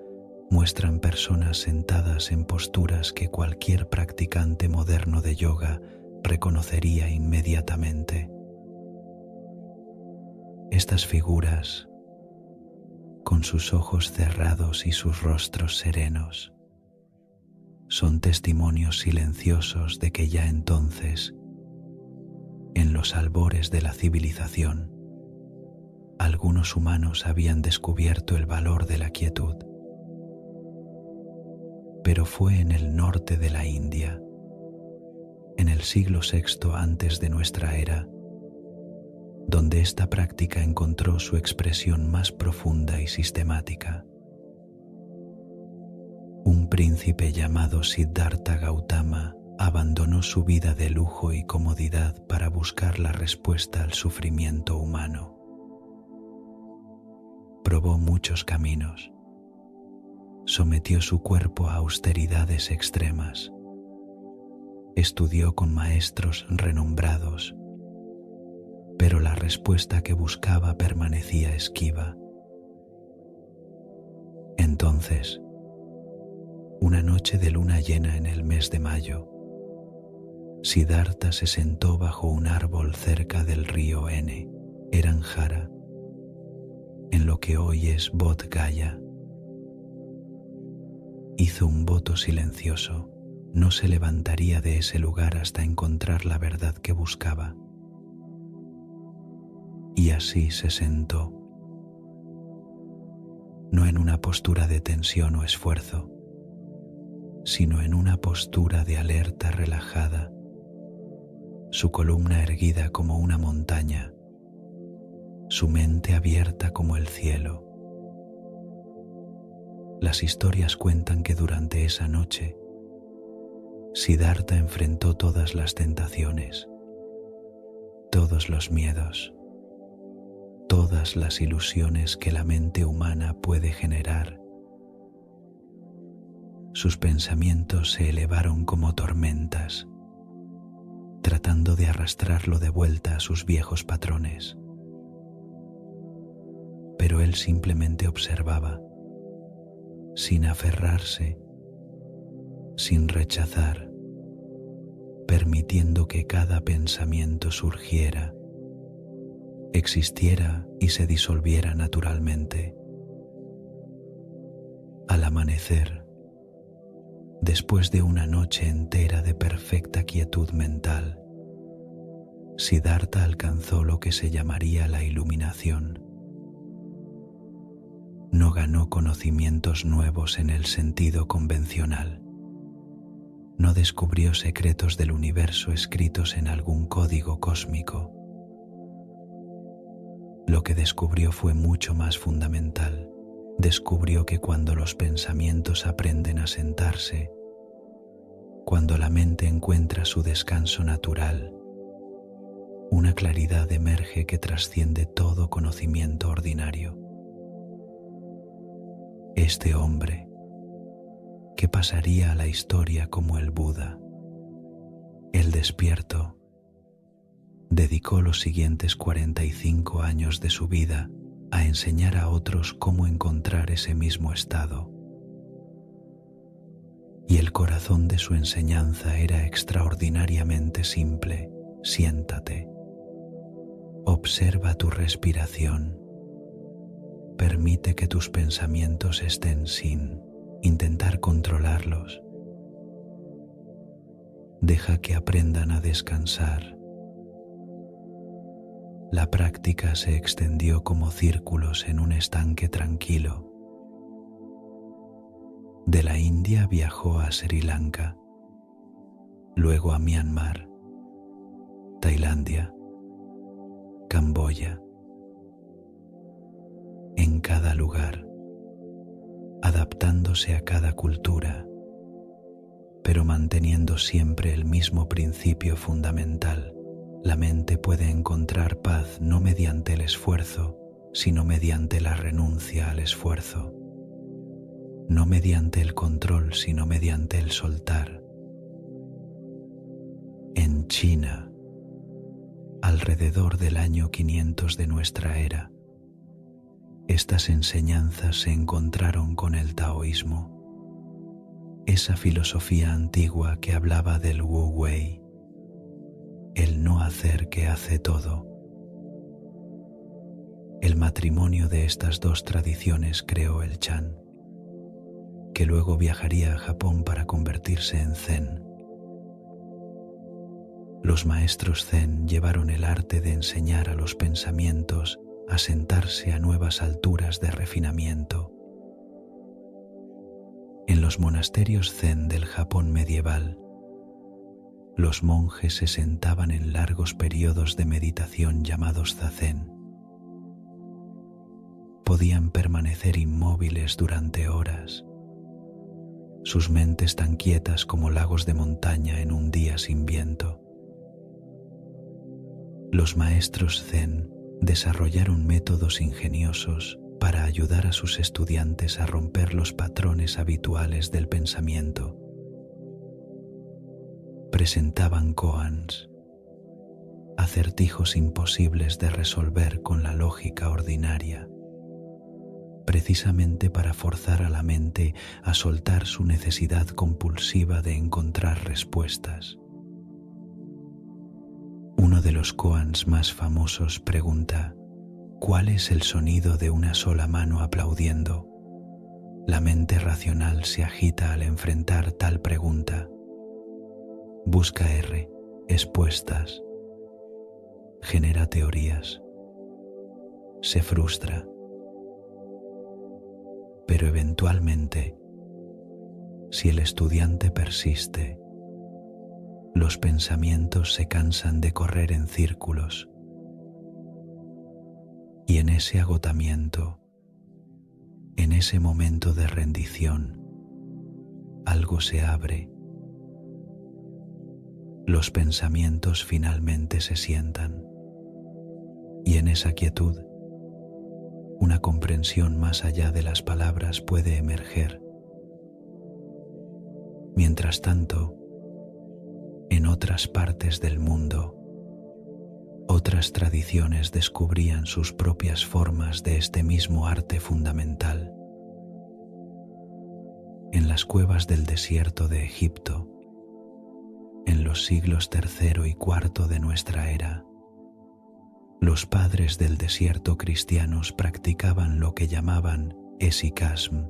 muestran personas sentadas en posturas que cualquier practicante moderno de yoga reconocería inmediatamente. Estas figuras, con sus ojos cerrados y sus rostros serenos, son testimonios silenciosos de que ya entonces, en los albores de la civilización, algunos humanos habían descubierto el valor de la quietud. Pero fue en el norte de la India, en el siglo VI antes de nuestra era, donde esta práctica encontró su expresión más profunda y sistemática. Un príncipe llamado Siddhartha Gautama abandonó su vida de lujo y comodidad para buscar la respuesta al sufrimiento humano. Probó muchos caminos, sometió su cuerpo a austeridades extremas, estudió con maestros renombrados, pero la respuesta que buscaba permanecía esquiva. Entonces, una noche de luna llena en el mes de mayo, Siddhartha se sentó bajo un árbol cerca del río N, Eranjara, en lo que hoy es Bodh Gaya. Hizo un voto silencioso, no se levantaría de ese lugar hasta encontrar la verdad que buscaba. Y así se sentó, no en una postura de tensión o esfuerzo, sino en una postura de alerta relajada, su columna erguida como una montaña, su mente abierta como el cielo. Las historias cuentan que durante esa noche, Siddhartha enfrentó todas las tentaciones, todos los miedos, todas las ilusiones que la mente humana puede generar. Sus pensamientos se elevaron como tormentas, tratando de arrastrarlo de vuelta a sus viejos patrones. Pero él simplemente observaba, sin aferrarse, sin rechazar, permitiendo que cada pensamiento surgiera, existiera y se disolviera naturalmente. Al amanecer, después de una noche entera de perfecta quietud mental, Siddhartha alcanzó lo que se llamaría la iluminación. No ganó conocimientos nuevos en el sentido convencional. No descubrió secretos del universo escritos en algún código cósmico. Lo que descubrió fue mucho más fundamental. Descubrió que cuando los pensamientos aprenden a sentarse, cuando la mente encuentra su descanso natural, una claridad emerge que trasciende todo conocimiento ordinario. Este hombre, que pasaría a la historia como el Buda, el despierto, dedicó los siguientes 45 años de su vida a enseñar a otros cómo encontrar ese mismo estado. Y el corazón de su enseñanza era extraordinariamente simple. Siéntate. Observa tu respiración. Permite que tus pensamientos estén sin intentar controlarlos. Deja que aprendan a descansar. La práctica se extendió como círculos en un estanque tranquilo. De la India viajó a Sri Lanka, luego a Myanmar, Tailandia, Camboya. En cada lugar, adaptándose a cada cultura, pero manteniendo siempre el mismo principio fundamental. La mente puede encontrar paz no mediante el esfuerzo, sino mediante la renuncia al esfuerzo. No mediante el control, sino mediante el soltar. En China, alrededor del año 500 de nuestra era, estas enseñanzas se encontraron con el taoísmo, esa filosofía antigua que hablaba del Wu Wei, el no hacer que hace todo. El matrimonio de estas dos tradiciones creó el Chan, que luego viajaría a Japón para convertirse en Zen. Los maestros Zen llevaron el arte de enseñar a los pensamientos a sentarse a nuevas alturas de refinamiento. En los monasterios Zen del Japón medieval, los monjes se sentaban en largos periodos de meditación llamados zazen. Podían permanecer inmóviles durante horas, sus mentes tan quietas como lagos de montaña en un día sin viento. Los maestros Zen desarrollaron métodos ingeniosos para ayudar a sus estudiantes a romper los patrones habituales del pensamiento. Presentaban koans, acertijos imposibles de resolver con la lógica ordinaria, precisamente para forzar a la mente a soltar su necesidad compulsiva de encontrar respuestas. Uno de los koans más famosos pregunta: ¿cuál es el sonido de una sola mano aplaudiendo? La mente racional se agita al enfrentar tal pregunta. Busca respuestas, genera teorías, se frustra, pero eventualmente, si el estudiante persiste, los pensamientos se cansan de correr en círculos, y en ese agotamiento, en ese momento de rendición, algo se abre. Los pensamientos finalmente se sientan, y en esa quietud, una comprensión más allá de las palabras puede emerger. Mientras tanto, en otras partes del mundo, otras tradiciones descubrían sus propias formas de este mismo arte fundamental. En las cuevas del desierto de Egipto, en los siglos III y IV de nuestra era, los padres del desierto cristianos practicaban lo que llamaban esikasm,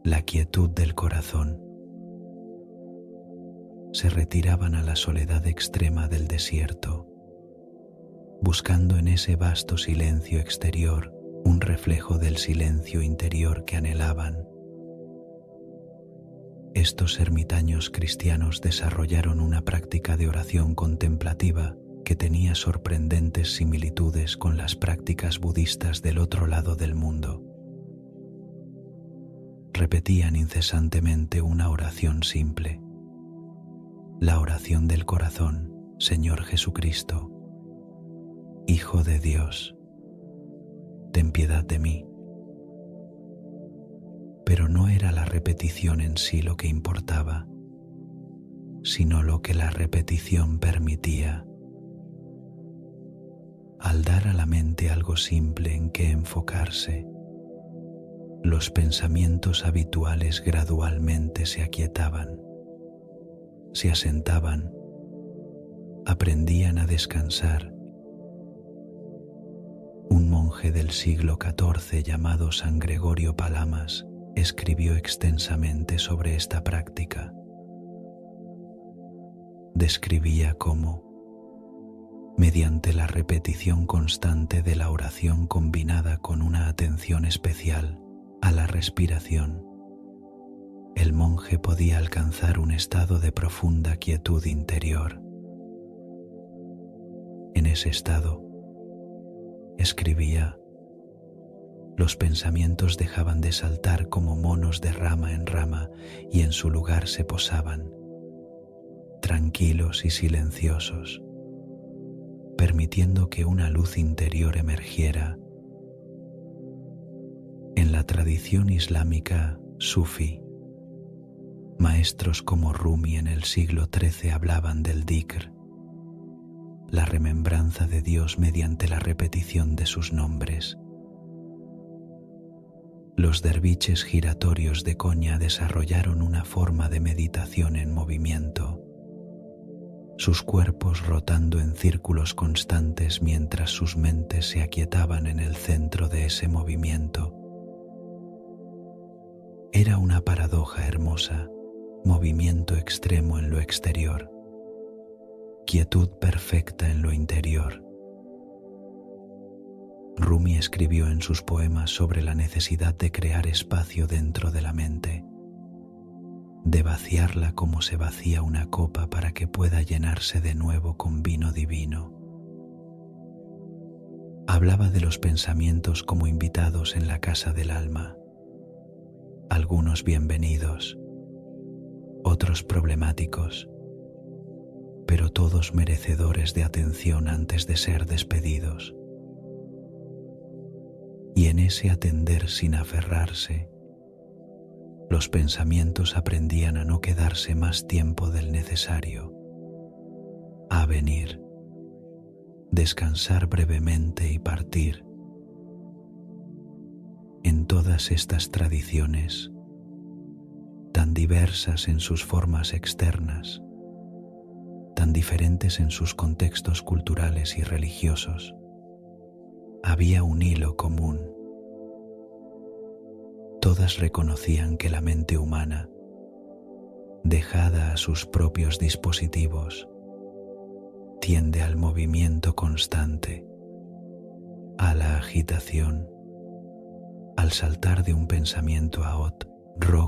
la quietud del corazón. Se retiraban a la soledad extrema del desierto, buscando en ese vasto silencio exterior un reflejo del silencio interior que anhelaban. Estos ermitaños cristianos desarrollaron una práctica de oración contemplativa que tenía sorprendentes similitudes con las prácticas budistas del otro lado del mundo. Repetían incesantemente una oración simple: la oración del corazón, Señor Jesucristo, Hijo de Dios, ten piedad de mí. Pero no era la repetición en sí lo que importaba, sino lo que la repetición permitía. Al dar a la mente algo simple en que enfocarse, los pensamientos habituales gradualmente se aquietaban, se asentaban, aprendían a descansar. Un monje del siglo XIV llamado San Gregorio Palamas escribió extensamente sobre esta práctica. Describía cómo, mediante la repetición constante de la oración combinada con una atención especial a la respiración, el monje podía alcanzar un estado de profunda quietud interior. En ese estado, escribía, los pensamientos dejaban de saltar como monos de rama en rama y en su lugar se posaban, tranquilos y silenciosos, permitiendo que una luz interior emergiera. En la tradición islámica sufí, maestros como Rumi en el siglo XIII hablaban del dhikr, la remembranza de Dios mediante la repetición de sus nombres. Los derviches giratorios de Konya desarrollaron una forma de meditación en movimiento, sus cuerpos rotando en círculos constantes mientras sus mentes se aquietaban en el centro de ese movimiento. Era una paradoja hermosa, movimiento extremo en lo exterior, quietud perfecta en lo interior. Rumi escribió en sus poemas sobre la necesidad de crear espacio dentro de la mente, de vaciarla como se vacía una copa para que pueda llenarse de nuevo con vino divino. Hablaba de los pensamientos como invitados en la casa del alma, algunos bienvenidos, otros problemáticos, pero todos merecedores de atención antes de ser despedidos. Y en ese atender sin aferrarse, los pensamientos aprendían a no quedarse más tiempo del necesario, a venir, descansar brevemente y partir. En todas estas tradiciones, tan diversas en sus formas externas, tan diferentes en sus contextos culturales y religiosos, había un hilo común. Todas reconocían que la mente humana, dejada a sus propios dispositivos, tiende al movimiento constante, a la agitación, al saltar de un pensamiento a otro,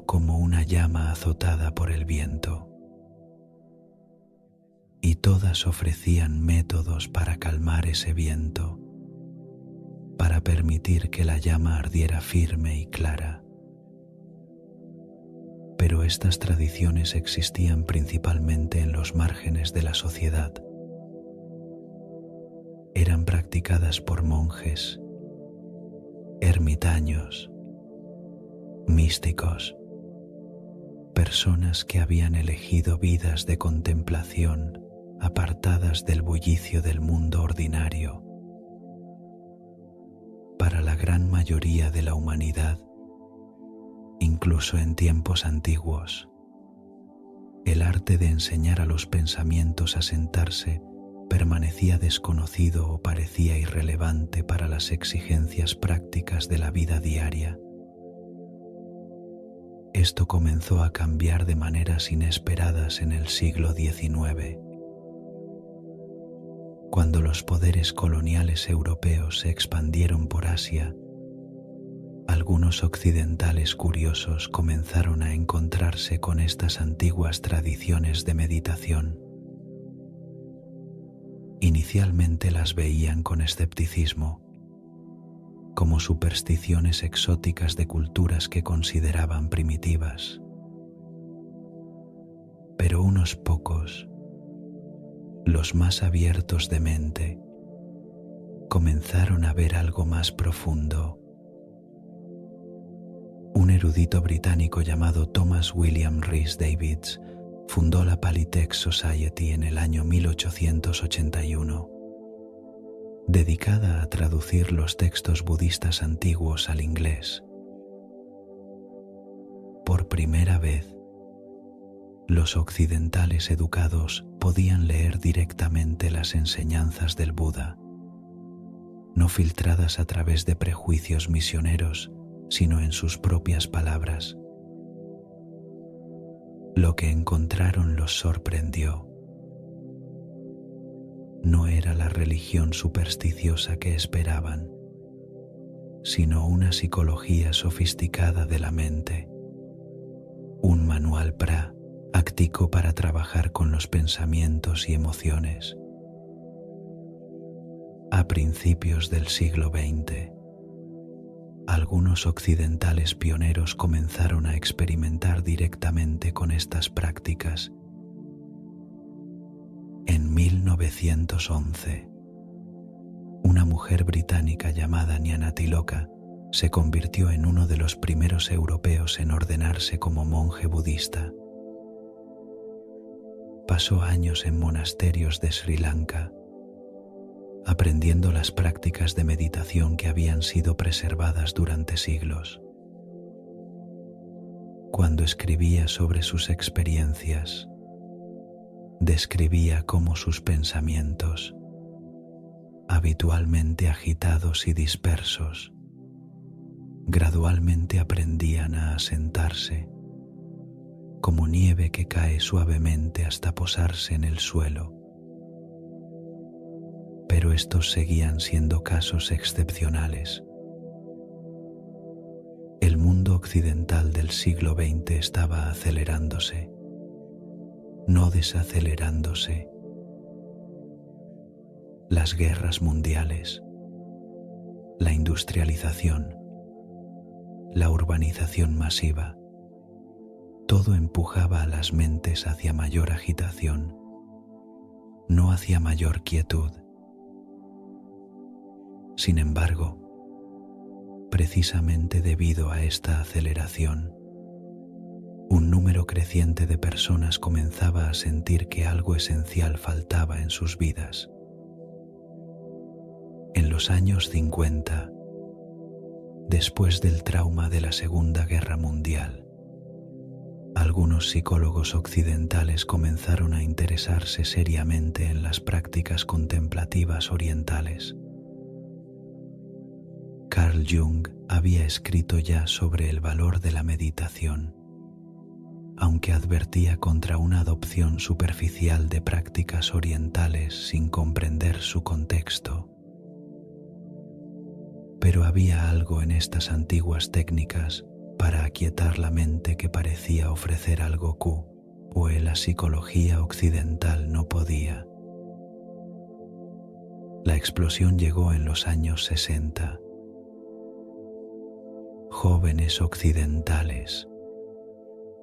como una llama azotada por el viento. Y todas ofrecían métodos para calmar ese viento, para permitir que la llama ardiera firme y clara. Pero estas tradiciones existían principalmente en los márgenes de la sociedad. Eran practicadas por monjes, ermitaños, místicos, personas que habían elegido vidas de contemplación apartadas del bullicio del mundo ordinario. Para la gran mayoría de la humanidad, incluso en tiempos antiguos, el arte de enseñar a los pensamientos a sentarse permanecía desconocido o parecía irrelevante para las exigencias prácticas de la vida diaria. Esto comenzó a cambiar de maneras inesperadas en el siglo XIX, cuando los poderes coloniales europeos se expandieron por Asia. Algunos occidentales curiosos comenzaron a encontrarse con estas antiguas tradiciones de meditación. Inicialmente las veían con escepticismo, como supersticiones exóticas de culturas que consideraban primitivas. Pero unos pocos, los más abiertos de mente, comenzaron a ver algo más profundo. Un erudito británico llamado Thomas William Rhys Davids fundó la Pali Text Society en el año 1881. dedicada a traducir los textos budistas antiguos al inglés. Por primera vez, los occidentales educados podían leer directamente las enseñanzas del Buda, no filtradas a través de prejuicios misioneros, sino en sus propias palabras. Lo que encontraron los sorprendió. No era la religión supersticiosa que esperaban, sino una psicología sofisticada de la mente, un manual práctico para trabajar con los pensamientos y emociones. A principios del siglo XX, algunos occidentales pioneros comenzaron a experimentar directamente con estas prácticas. En 1911, una mujer británica llamada Nyanatiloka se convirtió en uno de los primeros europeos en ordenarse como monje budista. Pasó años en monasterios de Sri Lanka, aprendiendo las prácticas de meditación que habían sido preservadas durante siglos. Cuando escribía sobre sus experiencias, describía cómo sus pensamientos, habitualmente agitados y dispersos, gradualmente aprendían a asentarse, como nieve que cae suavemente hasta posarse en el suelo. Pero estos seguían siendo casos excepcionales. El mundo occidental del siglo XX estaba acelerándose, no desacelerándose. Las guerras mundiales, la industrialización, la urbanización masiva, todo empujaba a las mentes hacia mayor agitación, no hacia mayor quietud. Sin embargo, precisamente debido a esta aceleración, un número creciente de personas comenzaba a sentir que algo esencial faltaba en sus vidas. En los años 50, después del trauma de la Segunda Guerra Mundial, algunos psicólogos occidentales comenzaron a interesarse seriamente en las prácticas contemplativas orientales. Carl Jung había escrito ya sobre el valor de la meditación, aunque advertía contra una adopción superficial de prácticas orientales sin comprender su contexto. Pero había algo en estas antiguas técnicas para aquietar la mente que parecía ofrecer algo que la psicología occidental no podía. La explosión llegó en los años 60. Jóvenes occidentales,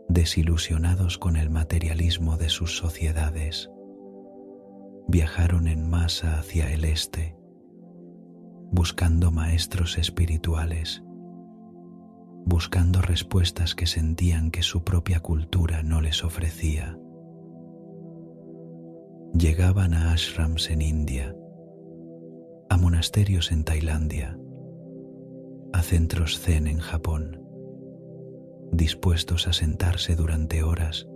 desilusionados con el materialismo de sus sociedades, viajaron en masa hacia el este, buscando maestros espirituales, buscando respuestas que sentían que su propia cultura no les ofrecía. Llegaban a ashrams en India, a monasterios en Tailandia, a centros zen en Japón, dispuestos a sentarse durante horas,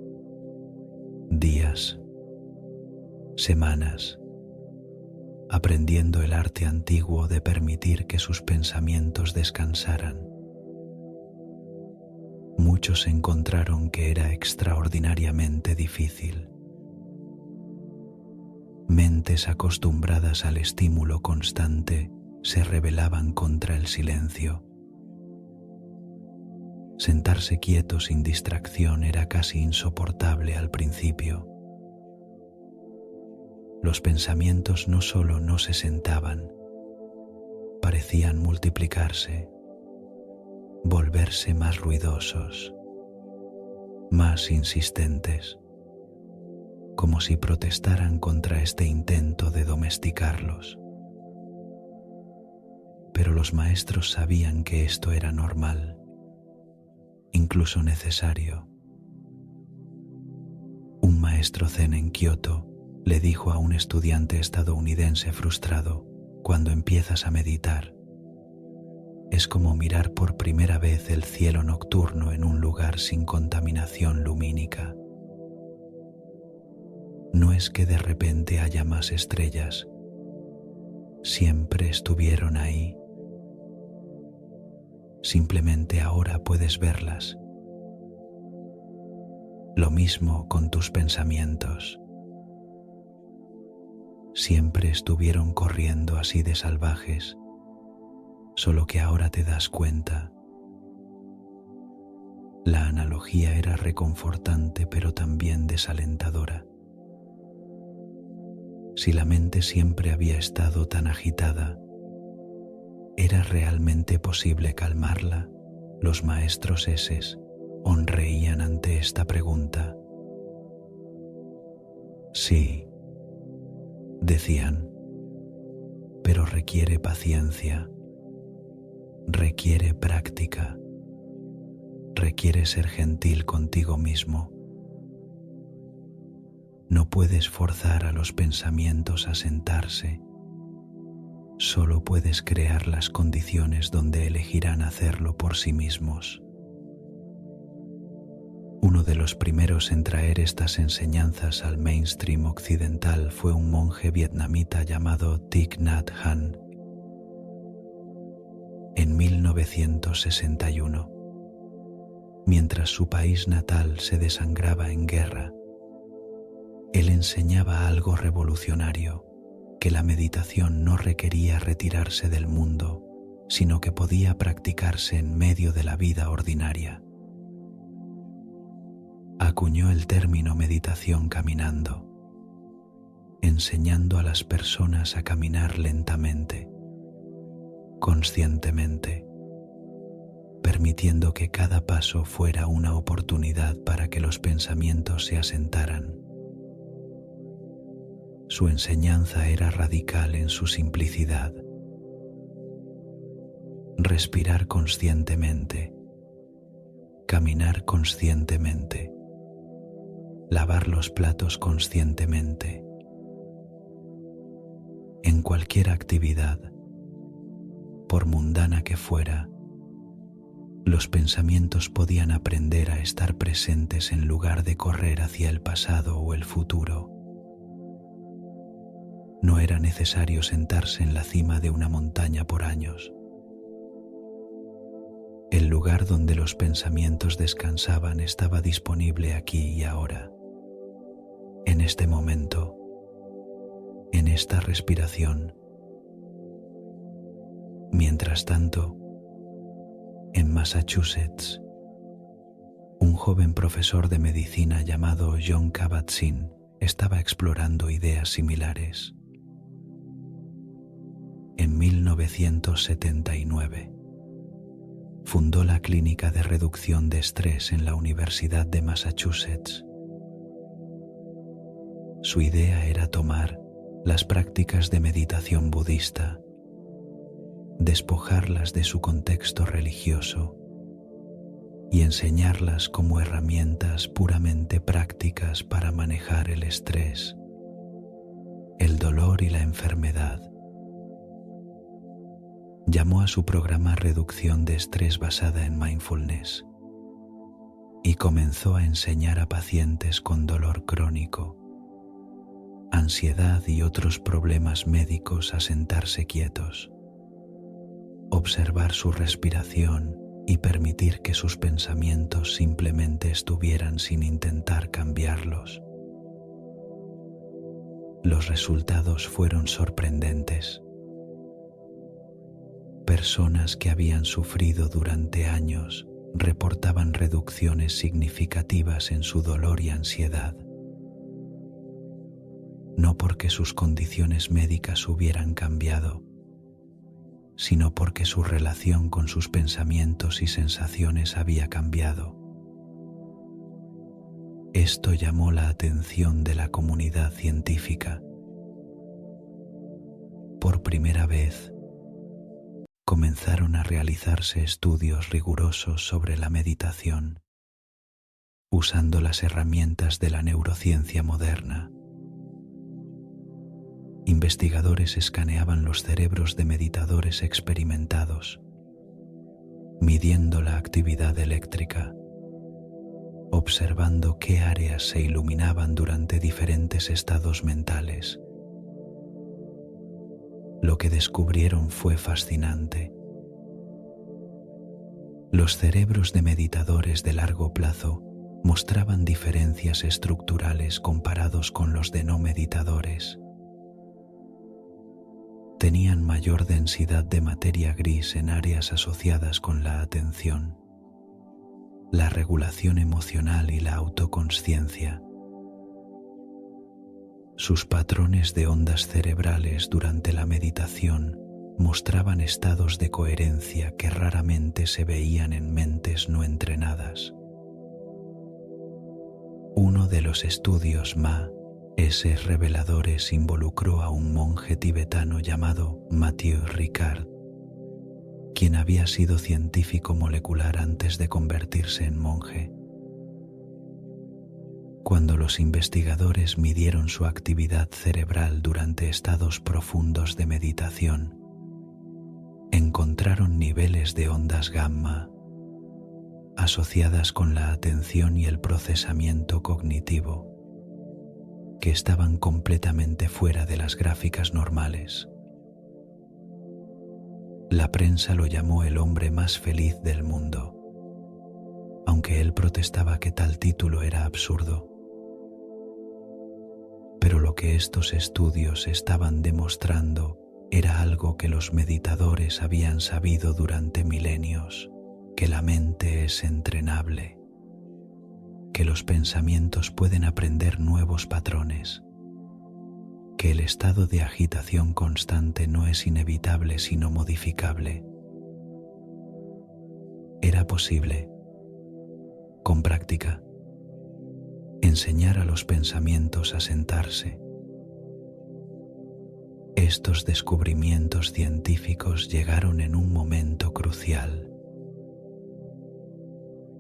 días, semanas, aprendiendo el arte antiguo de permitir que sus pensamientos descansaran. Muchos encontraron que era extraordinariamente difícil. Mentes acostumbradas al estímulo constante se rebelaban contra el silencio. Sentarse quieto sin distracción era casi insoportable al principio. Los pensamientos no solo no se sentaban, parecían multiplicarse, volverse más ruidosos, más insistentes, como si protestaran contra este intento de domesticarlos. Pero los maestros sabían que esto era normal, incluso necesario. Un maestro zen en Kioto le dijo a un estudiante estadounidense frustrado: Cuando empiezas a meditar, es como mirar por primera vez el cielo nocturno en un lugar sin contaminación lumínica. No es que de repente haya más estrellas, siempre estuvieron ahí. Simplemente ahora puedes verlas. Lo mismo con tus pensamientos. Siempre estuvieron corriendo así de salvajes, solo que ahora te das cuenta. La analogía era reconfortante pero también desalentadora. Si la mente siempre había estado tan agitada, ¿era realmente posible calmarla? Los maestros eses sonreían ante esta pregunta. Sí, decían, pero requiere paciencia, requiere práctica, requiere ser gentil contigo mismo. No puedes forzar a los pensamientos a sentarse, solo puedes crear las condiciones donde elegirán hacerlo por sí mismos. Uno de los primeros en traer estas enseñanzas al mainstream occidental fue un monje vietnamita llamado Thich Nhat Hanh. En 1961, mientras su país natal se desangraba en guerra, él enseñaba algo revolucionario, que la meditación no requería retirarse del mundo, sino que podía practicarse en medio de la vida ordinaria. Acuñó el término meditación caminando, enseñando a las personas a caminar lentamente, conscientemente, permitiendo que cada paso fuera una oportunidad para que los pensamientos se asentaran. Su enseñanza era radical en su simplicidad. Respirar conscientemente, caminar conscientemente, lavar los platos conscientemente. En cualquier actividad, por mundana que fuera, los pensamientos podían aprender a estar presentes en lugar de correr hacia el pasado o el futuro. No era necesario sentarse en la cima de una montaña por años. El lugar donde los pensamientos descansaban estaba disponible aquí y ahora, en este momento, en esta respiración. Mientras tanto, en Massachusetts, un joven profesor de medicina llamado Jon Kabat-Zinn estaba explorando ideas similares. En 1979, fundó la Clínica de Reducción de Estrés en la Universidad de Massachusetts. Su idea era tomar las prácticas de meditación budista, despojarlas de su contexto religioso y enseñarlas como herramientas puramente prácticas para manejar el estrés, el dolor y la enfermedad. Llamó a su programa Reducción de Estrés basada en Mindfulness y comenzó a enseñar a pacientes con dolor crónico, ansiedad y otros problemas médicos a sentarse quietos, observar su respiración y permitir que sus pensamientos simplemente estuvieran sin intentar cambiarlos. Los resultados fueron sorprendentes. Personas que habían sufrido durante años reportaban reducciones significativas en su dolor y ansiedad. No porque sus condiciones médicas hubieran cambiado, sino porque su relación con sus pensamientos y sensaciones había cambiado. Esto llamó la atención de la comunidad científica. Por primera vez, comenzaron a realizarse estudios rigurosos sobre la meditación, usando las herramientas de la neurociencia moderna. investigadores escaneaban los cerebros de meditadores experimentados, midiendo la actividad eléctrica, observando qué áreas se iluminaban durante diferentes estados mentales. Lo que descubrieron fue fascinante. Los cerebros de meditadores de largo plazo mostraban diferencias estructurales comparados con los de no meditadores. Tenían mayor densidad de materia gris en áreas asociadas con la atención, la regulación emocional y la autoconsciencia. Sus patrones de ondas cerebrales durante la meditación mostraban estados de coherencia que raramente se veían en mentes no entrenadas. Uno de los estudios más reveladores involucró a un monje tibetano llamado Mathieu Ricard, quien había sido científico molecular antes de convertirse en monje. Cuando los investigadores midieron su actividad cerebral durante estados profundos de meditación, encontraron niveles de ondas gamma asociadas con la atención y el procesamiento cognitivo que estaban completamente fuera de las gráficas normales. La prensa lo llamó el hombre más feliz del mundo, aunque él protestaba que tal título era absurdo. Pero lo que estos estudios estaban demostrando era algo que los meditadores habían sabido durante milenios, que la mente es entrenable, que los pensamientos pueden aprender nuevos patrones, que el estado de agitación constante no es inevitable sino modificable. Era posible, con práctica, enseñar a los pensamientos a sentarse. Estos descubrimientos científicos llegaron en un momento crucial.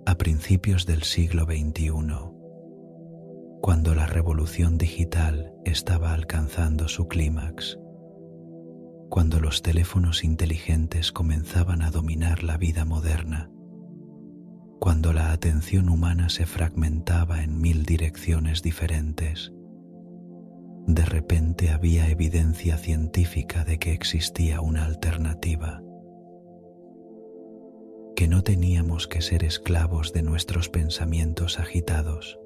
A principios del siglo XXI, cuando la revolución digital estaba alcanzando su clímax, cuando los teléfonos inteligentes comenzaban a dominar la vida moderna, cuando la atención humana se fragmentaba en 1000 direcciones diferentes, de repente había evidencia científica de que existía una alternativa, que no teníamos que ser esclavos de nuestros pensamientos agitados,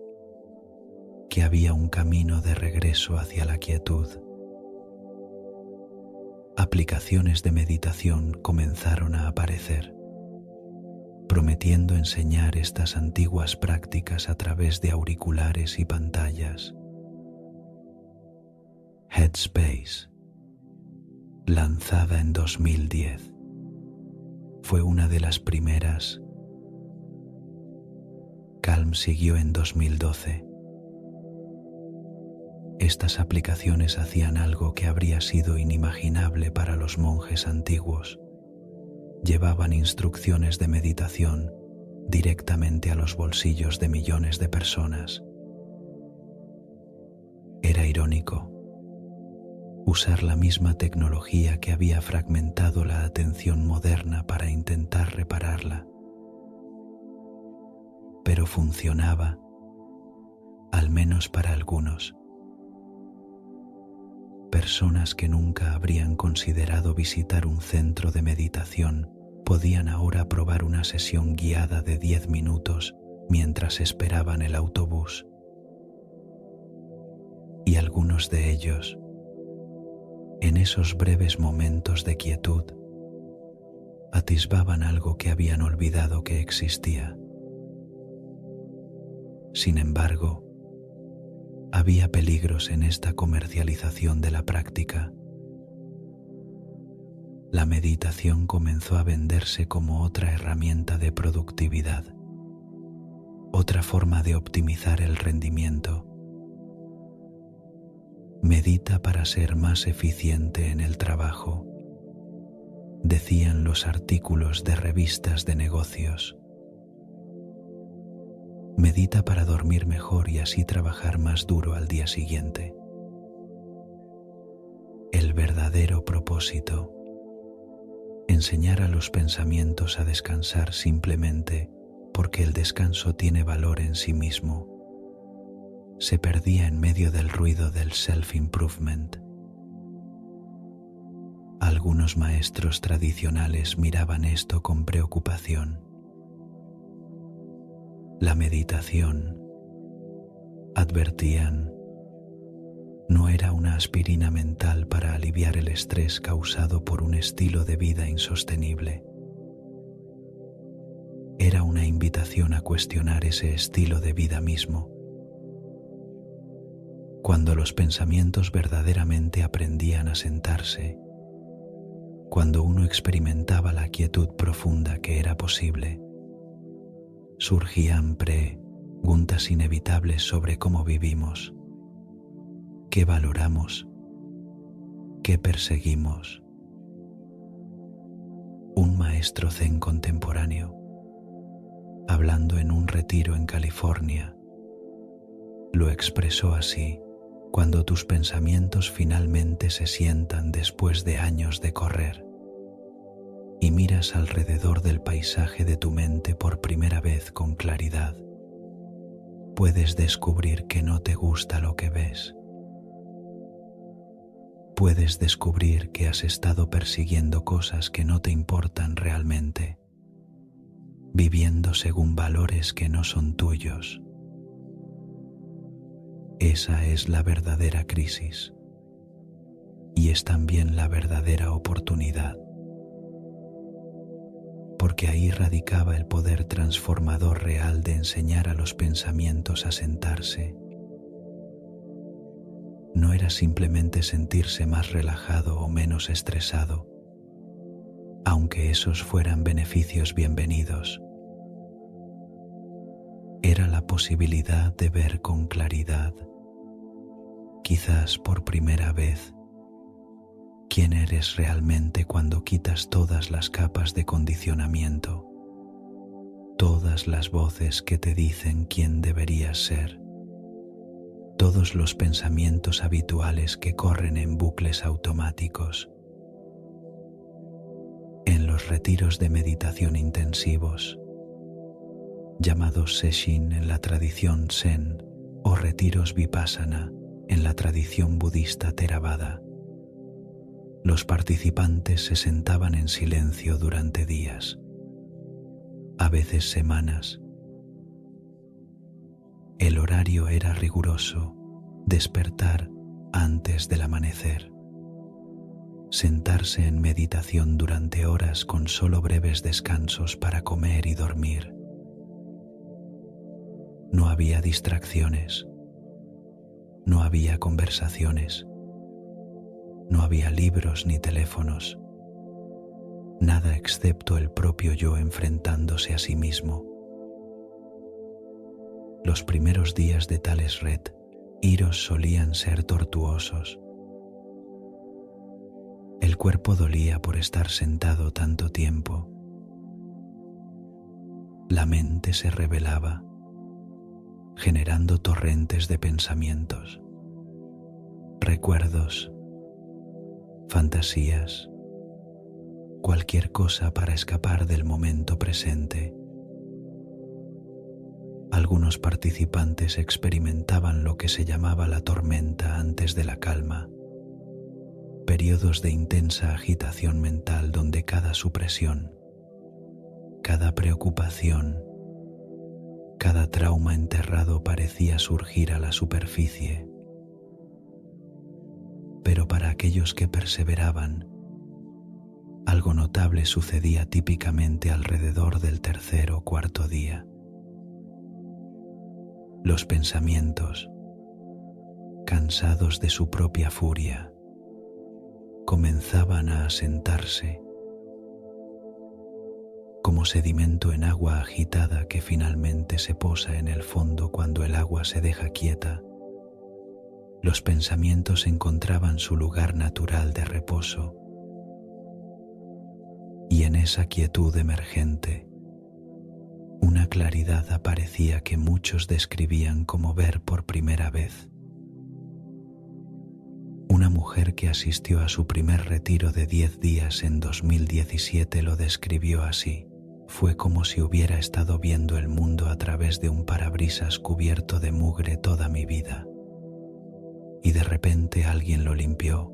que había un camino de regreso hacia la quietud. Aplicaciones de meditación comenzaron a aparecer, prometiendo enseñar estas antiguas prácticas a través de auriculares y pantallas. Headspace, lanzada en 2010, fue una de las primeras. Calm siguió en 2012. Estas aplicaciones hacían algo que habría sido inimaginable para los monjes antiguos. Llevaban instrucciones de meditación directamente a los bolsillos de millones de personas. Era irónico usar la misma tecnología que había fragmentado la atención moderna para intentar repararla. Pero funcionaba, al menos para algunos. Personas que nunca habrían considerado visitar un centro de meditación podían ahora probar una sesión guiada de 10 minutos mientras esperaban el autobús. Y algunos de ellos, en esos breves momentos de quietud, atisbaban algo que habían olvidado que existía. Sin embargo, había peligros en esta comercialización de la práctica. La meditación comenzó a venderse como otra herramienta de productividad, otra forma de optimizar el rendimiento. Medita para ser más eficiente en el trabajo, decían los artículos de revistas de negocios. Medita para dormir mejor y así trabajar más duro al día siguiente. verdadero propósito: enseñar a los pensamientos a descansar simplemente porque el descanso tiene valor en sí mismo. Se perdía en medio del ruido del self-improvement. Algunos maestros tradicionales miraban esto con preocupación. La meditación, advertían, no era una aspirina mental para aliviar el estrés causado por un estilo de vida insostenible. Era una invitación a cuestionar ese estilo de vida mismo. Cuando los pensamientos verdaderamente aprendían a sentarse, cuando uno experimentaba la quietud profunda que era posible, surgían preguntas inevitables sobre cómo vivimos, qué valoramos, qué perseguimos. Un maestro zen contemporáneo, hablando en un retiro en California, lo expresó así: cuando tus pensamientos finalmente se sientan después de años de correr y miras alrededor del paisaje de tu mente por primera vez con claridad, puedes descubrir que no te gusta lo que ves. Puedes descubrir que has estado persiguiendo cosas que no te importan realmente, viviendo según valores que no son tuyos. Esa es la verdadera crisis y es también la verdadera oportunidad, porque ahí radicaba el poder transformador real de enseñar a los pensamientos a sentarse. No era simplemente sentirse más relajado o menos estresado, aunque esos fueran beneficios bienvenidos. Era la posibilidad de ver con claridad, quizás por primera vez, quién eres realmente cuando quitas todas las capas de condicionamiento, todas las voces que te dicen quién deberías ser, todos los pensamientos habituales que corren en bucles automáticos. En los retiros de meditación intensivos, llamados sesshin en la tradición zen o retiros vipassana en la tradición budista Theravada, los participantes se sentaban en silencio durante días, a veces semanas. El horario era riguroso: despertar antes del amanecer, sentarse en meditación durante horas con solo breves descansos para comer y dormir. No había distracciones, no había conversaciones, no había libros ni teléfonos, nada excepto el propio yo enfrentándose a sí mismo. Los primeros días de tales retiros solían ser tortuosos. El cuerpo dolía por estar sentado tanto tiempo. La mente se rebelaba, generando torrentes de pensamientos, recuerdos, fantasías, cualquier cosa para escapar del momento presente. Algunos participantes experimentaban lo que se llamaba la tormenta antes de la calma, periodos de intensa agitación mental donde cada supresión, cada preocupación, cada trauma enterrado parecía surgir a la superficie. Pero para aquellos que perseveraban, algo notable sucedía típicamente alrededor del tercer o cuarto día. Los pensamientos, cansados de su propia furia, comenzaban a asentarse, como sedimento en agua agitada que finalmente se posa en el fondo cuando el agua se deja quieta. Los pensamientos encontraban su lugar natural de reposo, y en esa quietud emergente, una claridad aparecía que muchos describían como ver por primera vez. Una mujer que asistió a su primer retiro de 10 días en 2017 lo describió así: fue como si hubiera estado viendo el mundo a través de un parabrisas cubierto de mugre toda mi vida. Y de repente alguien lo limpió.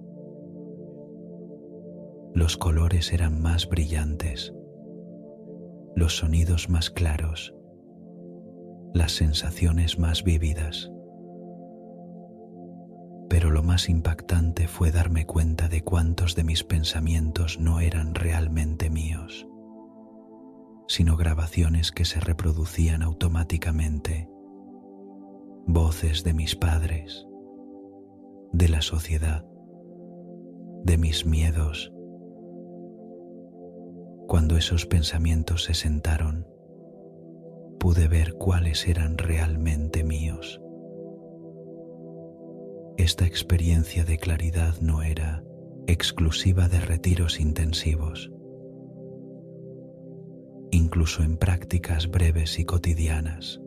Los colores eran más brillantes, los sonidos más claros, las sensaciones más vívidas. Pero lo más impactante fue darme cuenta de cuántos de mis pensamientos no eran realmente míos, sino grabaciones que se reproducían automáticamente, voces de mis padres, de la sociedad, de mis miedos. Cuando esos pensamientos se sentaron, pude ver cuáles eran realmente míos. Esta experiencia de claridad no era exclusiva de retiros intensivos. Incluso en prácticas breves y cotidianas,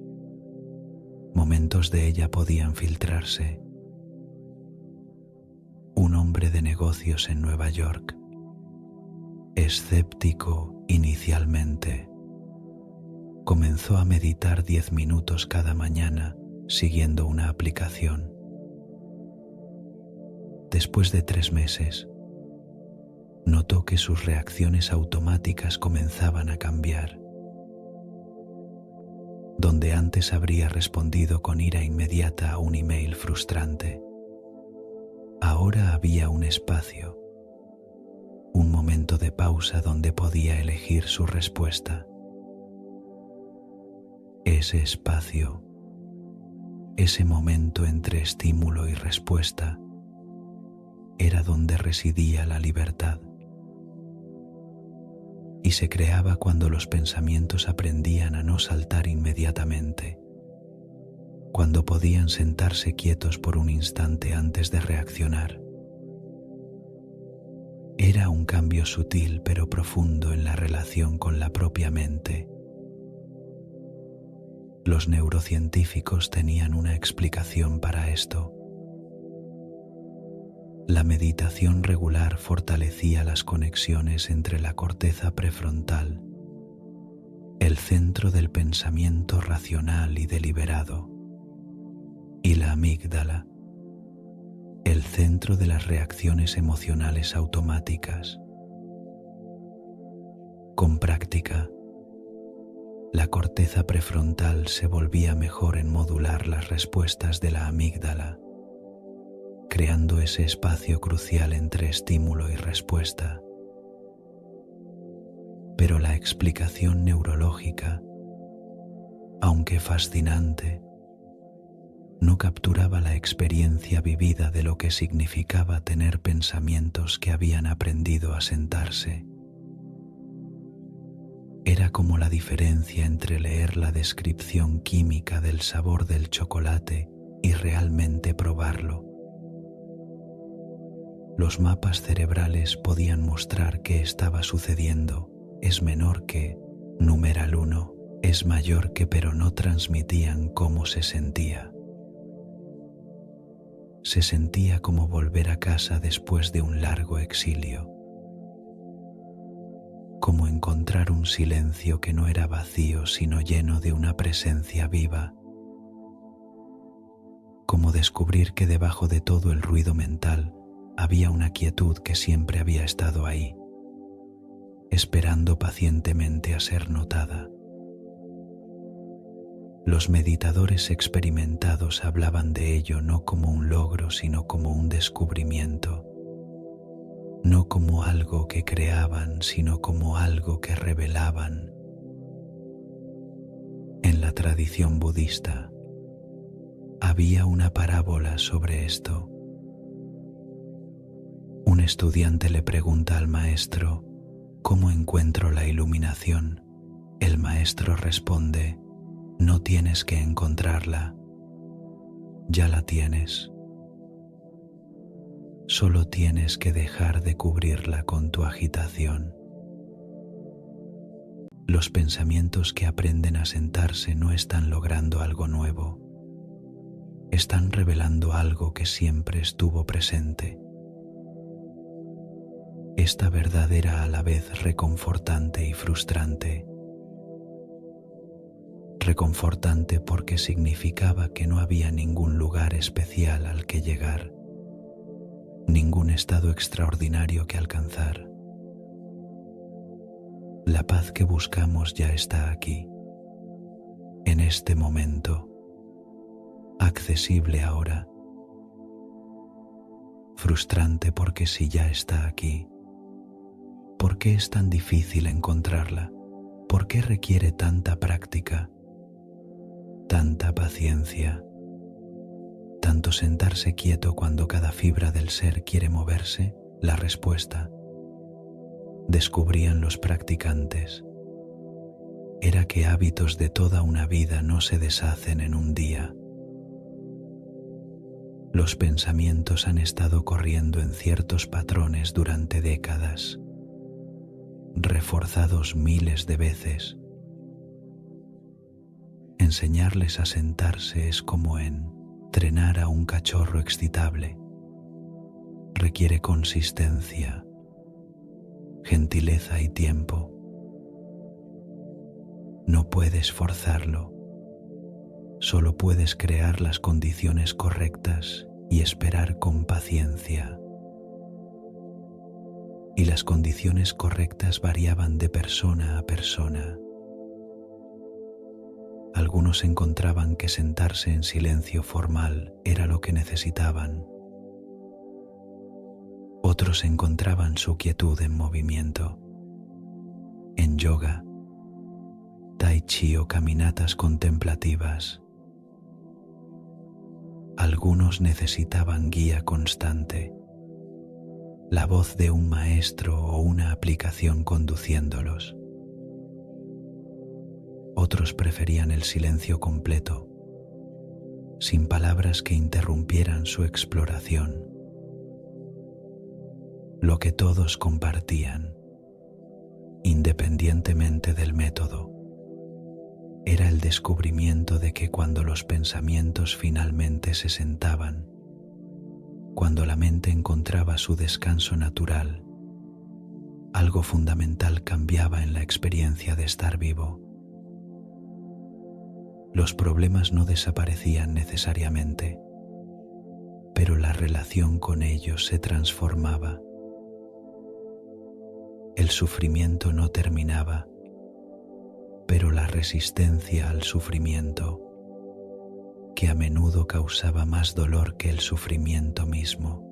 momentos de ella podían filtrarse. Un hombre de negocios en Nueva York, escéptico inicialmente, comenzó a meditar 10 minutos cada mañana siguiendo una aplicación. Después de 3 meses, notó que sus reacciones automáticas comenzaban a cambiar. Donde antes habría respondido con ira inmediata a un email frustrante, ahora había un espacio, un momento de pausa donde podía elegir su respuesta. Ese espacio, ese momento entre estímulo y respuesta, era donde residía la libertad. Y se creaba cuando los pensamientos aprendían a no saltar inmediatamente, cuando podían sentarse quietos por un instante antes de reaccionar. Era un cambio sutil pero profundo en la relación con la propia mente. Los neurocientíficos tenían una explicación para esto. La meditación regular fortalecía las conexiones entre la corteza prefrontal, el centro del pensamiento racional y deliberado, y la amígdala, el centro de las reacciones emocionales automáticas. Con práctica, la corteza prefrontal se volvía mejor en modular las respuestas de la amígdala, creando ese espacio crucial entre estímulo y respuesta. Pero la explicación neurológica, aunque fascinante, no capturaba la experiencia vivida de lo que significaba tener pensamientos que habían aprendido a sentarse. Era como la diferencia entre leer la descripción química del sabor del chocolate y realmente probarlo. Los mapas cerebrales podían mostrar qué estaba sucediendo, es menor que, numeral 1, es mayor que, pero no transmitían cómo se sentía. Se sentía como volver a casa después de un largo exilio, como encontrar un silencio que no era vacío sino lleno de una presencia viva, como descubrir que debajo de todo el ruido mental había una quietud que siempre había estado ahí, esperando pacientemente a ser notada. Los meditadores experimentados hablaban de ello no como un logro, sino como un descubrimiento, no como algo que creaban, sino como algo que revelaban. En la tradición budista había una parábola sobre esto. Un estudiante le pregunta al maestro: ¿cómo encuentro la iluminación? El maestro responde: no tienes que encontrarla, ya la tienes. Solo tienes que dejar de cubrirla con tu agitación. Los pensamientos que aprenden a sentarse no están logrando algo nuevo, están revelando algo que siempre estuvo presente. Esta verdad era a la vez reconfortante y frustrante. Reconfortante porque significaba que no había ningún lugar especial al que llegar, ningún estado extraordinario que alcanzar. La paz que buscamos ya está aquí, en este momento, accesible ahora. Frustrante porque si ya está aquí, ¿por qué es tan difícil encontrarla? ¿Por qué requiere tanta práctica, tanta paciencia, tanto sentarse quieto cuando cada fibra del ser quiere moverse? La respuesta, descubrían los practicantes, era que hábitos de toda una vida no se deshacen en un día. Los pensamientos han estado corriendo en ciertos patrones durante décadas, reforzados miles de veces. Enseñarles a sentarse es como entrenar a un cachorro excitable. Requiere consistencia, gentileza y tiempo. No puedes forzarlo, solo puedes crear las condiciones correctas y esperar con paciencia. Y las condiciones correctas variaban de persona a persona. Algunos encontraban que sentarse en silencio formal era lo que necesitaban. Otros encontraban su quietud en movimiento, en yoga, tai chi o caminatas contemplativas. Algunos necesitaban guía constante, la voz de un maestro o una aplicación conduciéndolos. Otros preferían el silencio completo, sin palabras que interrumpieran su exploración. Lo que todos compartían, independientemente del método, era el descubrimiento de que cuando los pensamientos finalmente se sentaban, cuando la mente encontraba su descanso natural, algo fundamental cambiaba en la experiencia de estar vivo. Los problemas no desaparecían necesariamente, pero la relación con ellos se transformaba. El sufrimiento no terminaba, pero la resistencia al sufrimiento, que a menudo causaba más dolor que el sufrimiento mismo,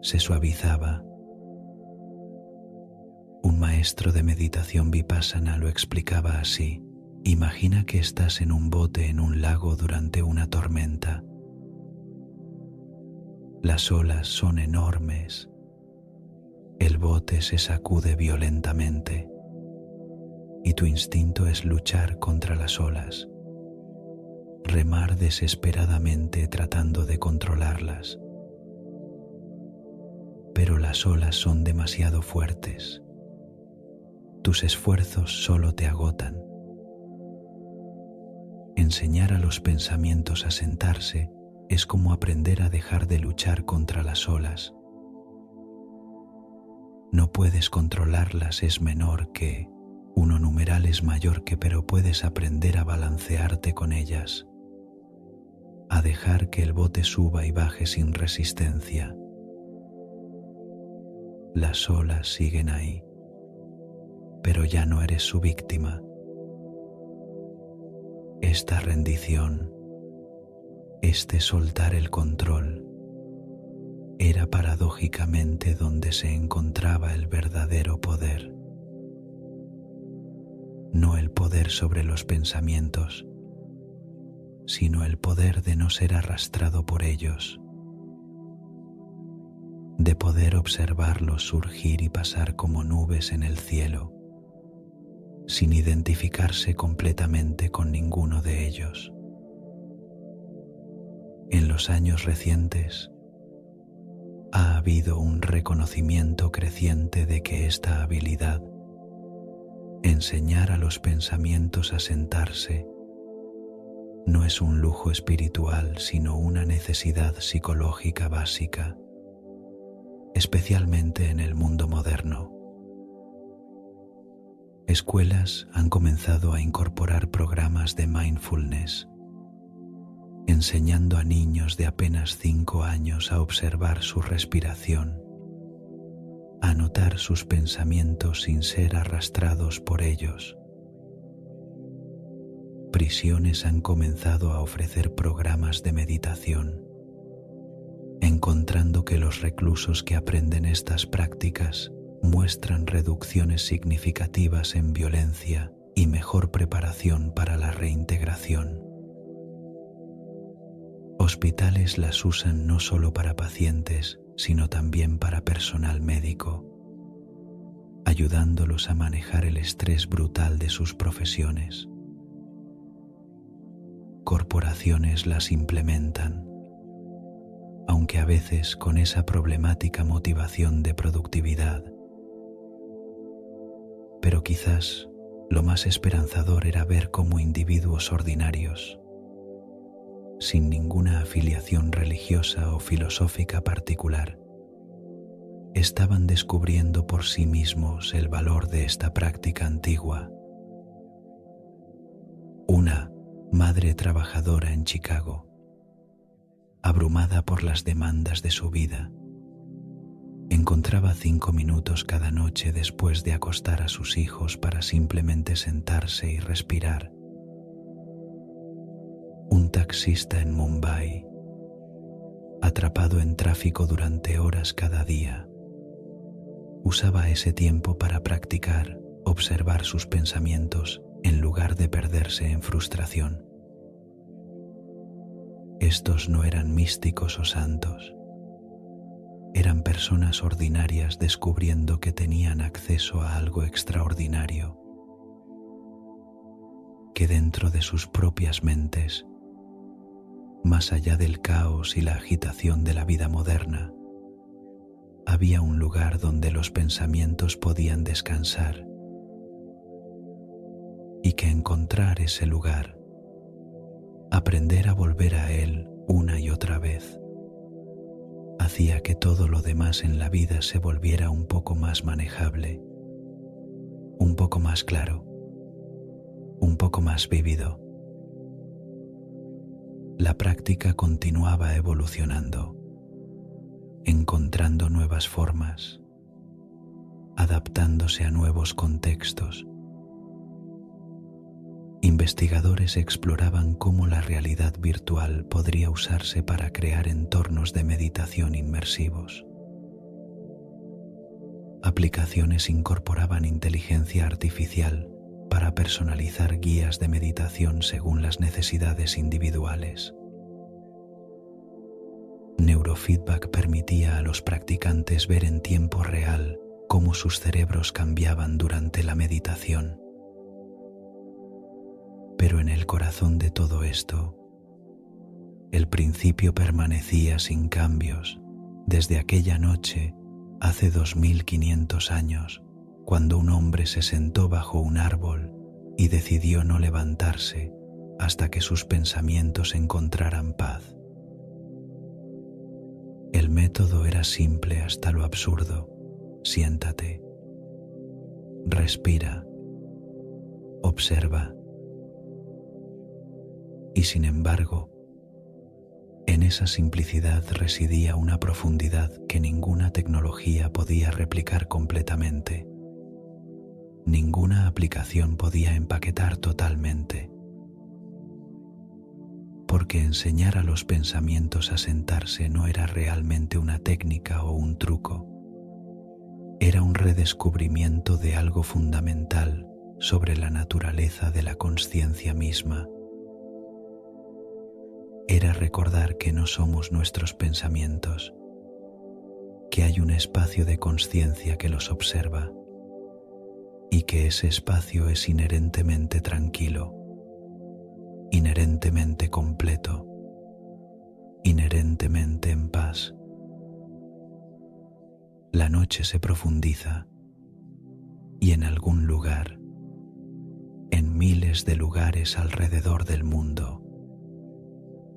se suavizaba. Un maestro de meditación vipassana lo explicaba así: imagina que estás en un bote en un lago durante una tormenta. Las olas son enormes. El bote se sacude violentamente y tu instinto es luchar contra las olas, remar desesperadamente tratando de controlarlas. Pero las olas son demasiado fuertes. Tus esfuerzos solo te agotan. Enseñar a los pensamientos a sentarse es como aprender a dejar de luchar contra las olas. No puedes controlarlas, es menor que, uno numeral es mayor que, pero puedes aprender a balancearte con ellas, a dejar que el bote suba y baje sin resistencia. Las olas siguen ahí, pero ya no eres su víctima. Esta rendición, este soltar el control, era paradójicamente donde se encontraba el verdadero poder. No el poder sobre los pensamientos, sino el poder de no ser arrastrado por ellos, de poder observarlos surgir y pasar como nubes en el cielo, sin identificarse completamente con ninguno de ellos. En los años recientes, ha habido un reconocimiento creciente de que esta habilidad, enseñar a los pensamientos a sentarse, no es un lujo espiritual, sino una necesidad psicológica básica, especialmente en el mundo moderno. Escuelas han comenzado a incorporar programas de mindfulness, enseñando a niños de apenas 5 años a observar su respiración, a notar sus pensamientos sin ser arrastrados por ellos. Prisiones han comenzado a ofrecer programas de meditación, encontrando que los reclusos que aprenden estas prácticas muestran reducciones significativas en violencia y mejor preparación para la reintegración. Hospitales las usan no solo para pacientes, sino también para personal médico, ayudándolos a manejar el estrés brutal de sus profesiones. Corporaciones las implementan, aunque a veces con esa problemática motivación de productividad. Pero quizás lo más esperanzador era ver cómo individuos ordinarios, sin ninguna afiliación religiosa o filosófica particular, estaban descubriendo por sí mismos el valor de esta práctica antigua. Una madre trabajadora en Chicago, abrumada por las demandas de su vida, encontraba 5 minutos cada noche después de acostar a sus hijos para simplemente sentarse y respirar. Un taxista en Mumbai, atrapado en tráfico durante horas cada día, usaba ese tiempo para practicar, observar sus pensamientos en lugar de perderse en frustración. Estos no eran místicos o santos. Eran personas ordinarias descubriendo que tenían acceso a algo extraordinario, que dentro de sus propias mentes, más allá del caos y la agitación de la vida moderna, había un lugar donde los pensamientos podían descansar, y que encontrar ese lugar, aprender a volver a él una y otra vez, hacía que todo lo demás en la vida se volviera un poco más manejable, un poco más claro, un poco más vívido. La práctica continuaba evolucionando, encontrando nuevas formas, adaptándose a nuevos contextos. Investigadores exploraban cómo la realidad virtual podría usarse para crear entornos de meditación inmersivos. Aplicaciones incorporaban inteligencia artificial para personalizar guías de meditación según las necesidades individuales. Neurofeedback permitía a los practicantes ver en tiempo real cómo sus cerebros cambiaban durante la meditación. Pero en el corazón de todo esto, el principio permanecía sin cambios desde aquella noche hace 2500 años, cuando un hombre se sentó bajo un árbol y decidió no levantarse hasta que sus pensamientos encontraran paz. El método era simple hasta lo absurdo. Siéntate, respira, observa. Y sin embargo, en esa simplicidad residía una profundidad que ninguna tecnología podía replicar completamente. Ninguna aplicación podía empaquetar totalmente. Porque enseñar a los pensamientos a sentarse no era realmente una técnica o un truco. Era un redescubrimiento de algo fundamental sobre la naturaleza de la consciencia misma. Era recordar que no somos nuestros pensamientos, que hay un espacio de consciencia que los observa y que ese espacio es inherentemente tranquilo, inherentemente completo, inherentemente en paz. La noche se profundiza y en algún lugar, en miles de lugares alrededor del mundo,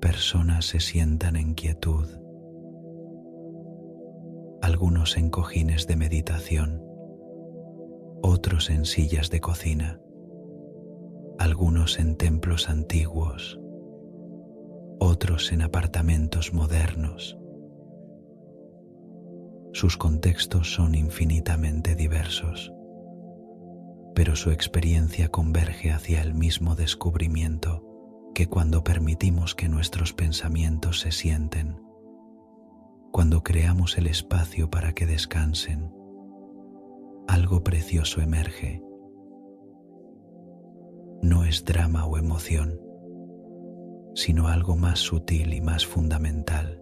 personas se sientan en quietud, algunos en cojines de meditación, otros en sillas de cocina, algunos en templos antiguos, otros en apartamentos modernos. Sus contextos son infinitamente diversos, pero su experiencia converge hacia el mismo descubrimiento que cuando permitimos que nuestros pensamientos se sienten, cuando creamos el espacio para que descansen, algo precioso emerge. No es drama o emoción, sino algo más sutil y más fundamental.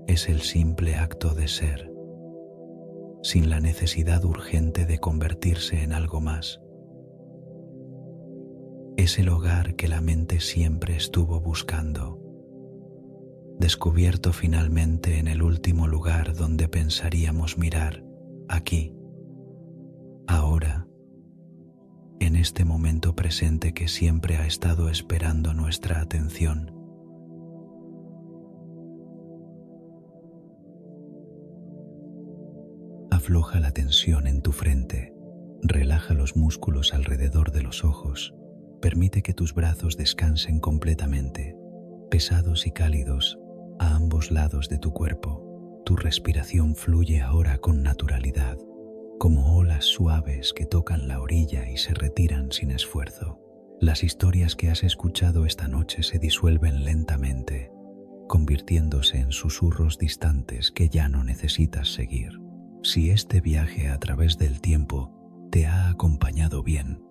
Es el simple acto de ser, sin la necesidad urgente de convertirse en algo más. Es el hogar que la mente siempre estuvo buscando, descubierto finalmente en el último lugar donde pensaríamos mirar, aquí, ahora, en este momento presente que siempre ha estado esperando nuestra atención. Afloja la tensión en tu frente, relaja los músculos alrededor de los ojos, permite que tus brazos descansen completamente, pesados y cálidos, a ambos lados de tu cuerpo. Tu respiración fluye ahora con naturalidad, como olas suaves que tocan la orilla y se retiran sin esfuerzo. Las historias que has escuchado esta noche se disuelven lentamente, convirtiéndose en susurros distantes que ya no necesitas seguir. Si este viaje a través del tiempo te ha acompañado bien,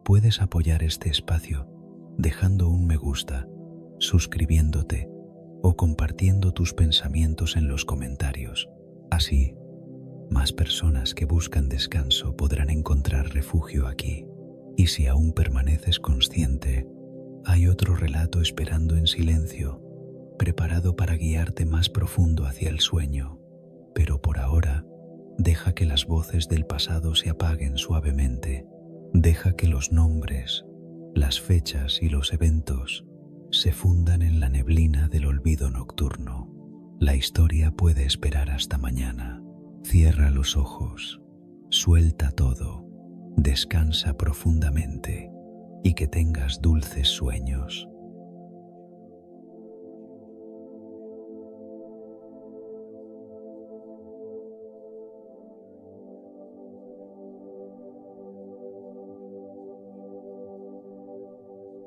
puedes apoyar este espacio dejando un me gusta, suscribiéndote o compartiendo tus pensamientos en los comentarios. Así, más personas que buscan descanso podrán encontrar refugio aquí. Y si aún permaneces consciente, hay otro relato esperando en silencio, preparado para guiarte más profundo hacia el sueño. Pero por ahora, deja que las voces del pasado se apaguen suavemente. Deja que los nombres, las fechas y los eventos se fundan en la neblina del olvido nocturno. La historia puede esperar hasta mañana. Cierra los ojos, suelta todo, descansa profundamente y que tengas dulces sueños.